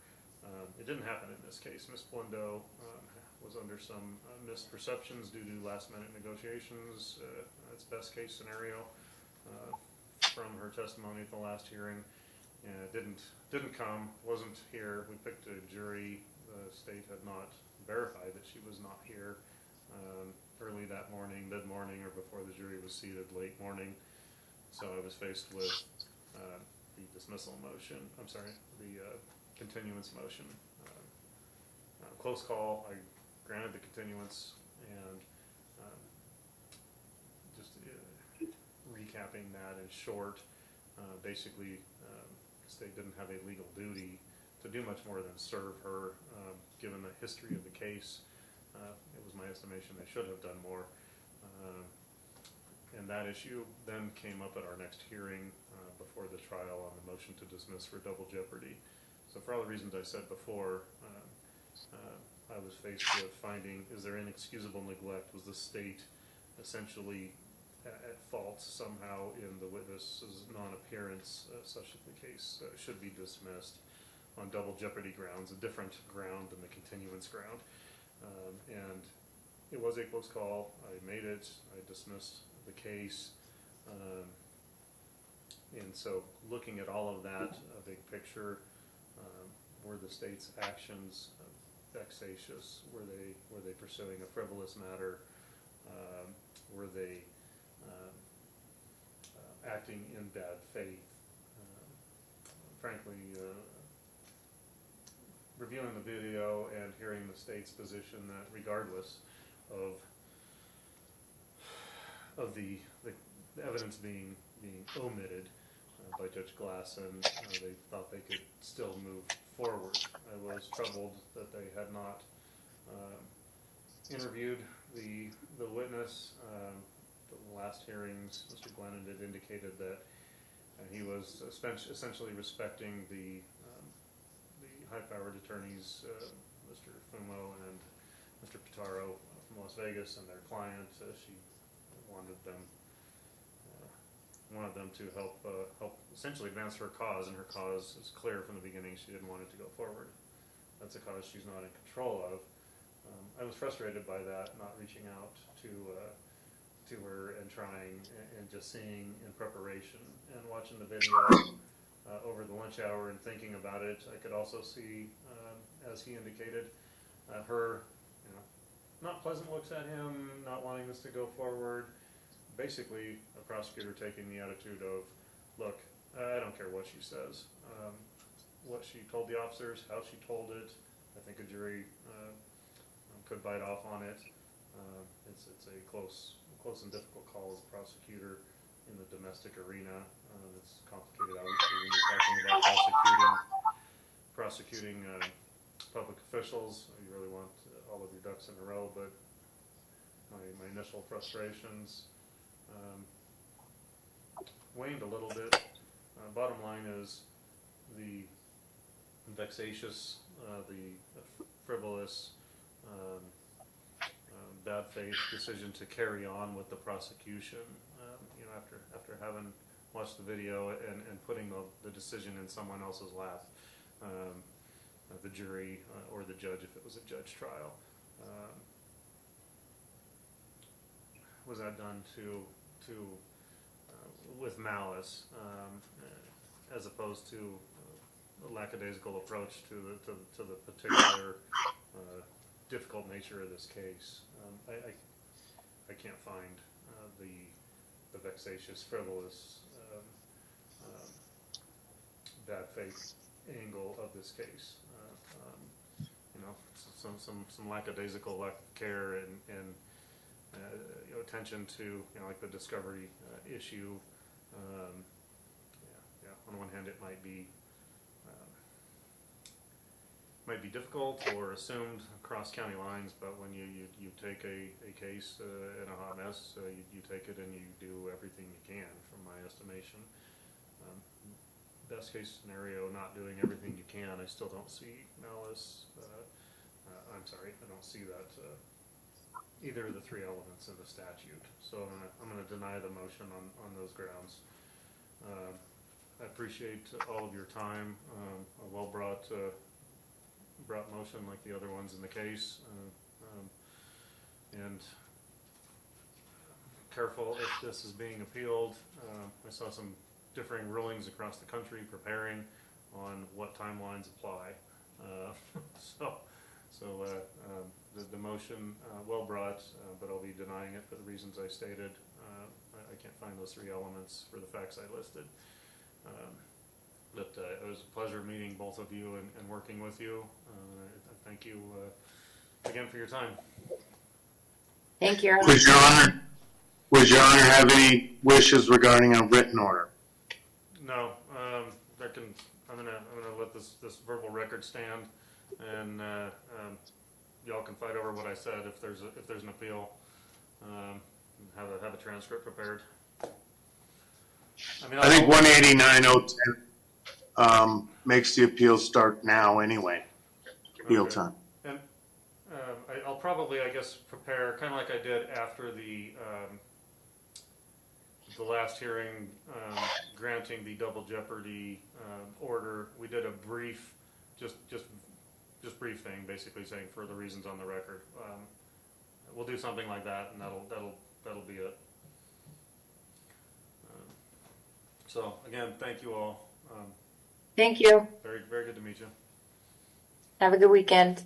It didn't happen in this case. Ms. Blundo was under some misperceptions due to last-minute negotiations. That's best case scenario from her testimony at the last hearing. Didn't come, wasn't here. We picked a jury. The state had not verified that she was not here early that morning, mid-morning, or before the jury was seated late morning. So I was faced with the dismissal motion. I'm sorry, the continuance motion. Close call. I granted the continuance, and just recapping that in short, basically the state didn't have a legal duty to do much more than serve her, given the history of the case. It was my estimation they should have done more. And that issue then came up at our next hearing before the trial on the motion to dismiss for double jeopardy. So for all the reasons I said before, I was faced with finding, is there inexcusable neglect? Was the state essentially at fault somehow in the witness's non-appearance, such that the case should be dismissed on double jeopardy grounds, a different ground than the continuance ground. And it was a close call. I made it. I dismissed the case. And so looking at all of that, a big picture, were the state's actions vexatious? Were they pursuing a frivolous matter? Were they acting in bad faith? Frankly, reviewing the video and hearing the state's position that regardless of the evidence being omitted by Judge Glennen, they thought they could still move forward. I was troubled that they had not interviewed the witness. The last hearings, Mr. Glennen had indicated that he was essentially respecting the high-powered attorneys, Mr. Fumo and Mr. Pitaro from Las Vegas, and their client. She wanted them to help essentially advance her cause, and her cause is clear from the beginning. She didn't want it to go forward. That's a cause she's not in control of. I was frustrated by that, not reaching out to her and trying and just seeing in preparation and watching the video over the lunch hour and thinking about it. I could also see, as he indicated, her not pleasant looks at him, not wanting this to go forward. Basically, a prosecutor taking the attitude of, look, I don't care what she says. What she told the officers, how she told it, I think a jury could bite off on it. It's a close and difficult call as a prosecutor in the domestic arena. It's complicated, obviously, when you're talking about prosecuting public officials. You really want all of your ducks in a row, but my initial frustrations waned a little bit. Bottom line is the vexatious, the frivolous, bad faith decision to carry on with the prosecution. After having watched the video and putting the decision in someone else's lap, the jury or the judge if it was a judge trial. Was that done with malice, as opposed to a lackadaisical approach to the particular difficult nature of this case? I can't find the vexatious, frivolous, bad faith angle of this case. You know, some lackadaisical lack of care and you know, attention to, you know, like the discovery issue. On one hand, it might be difficult or assumed across county lines, but when you take a case in a hot mess, you take it and you do everything you can, from my estimation. Best case scenario, not doing everything you can, I still don't see malice. I don't see that either of the three elements in the statute. So I'm gonna deny the motion on those grounds. I appreciate all of your time. A well brought motion like the other ones in the case, and careful if this is being appealed. I saw some differing rulings across the country preparing on what timelines apply. The motion, well brought, but I'll be denying it for the reasons I stated. I can't find those three elements for the facts I listed. But it was a pleasure meeting both of you and working with you. I thank you again for your time. Thank you. Would Your Honor have any wishes regarding a written order? No, I'm gonna let this verbal record stand, and y'all can fight over what I said if there's an appeal. Have a transcript prepared. I think 189.010 makes the appeal start now anyway. Appeal Okay. time. And I'll probably, I guess, prepare kind of like I did after the last hearing granting the double jeopardy order. We did a brief, just brief thing, basically saying for the reasons on the record. We'll do something like that, and that'll be it. So again, thank you all. Thank you. Very, very good to meet you. Have a good weekend.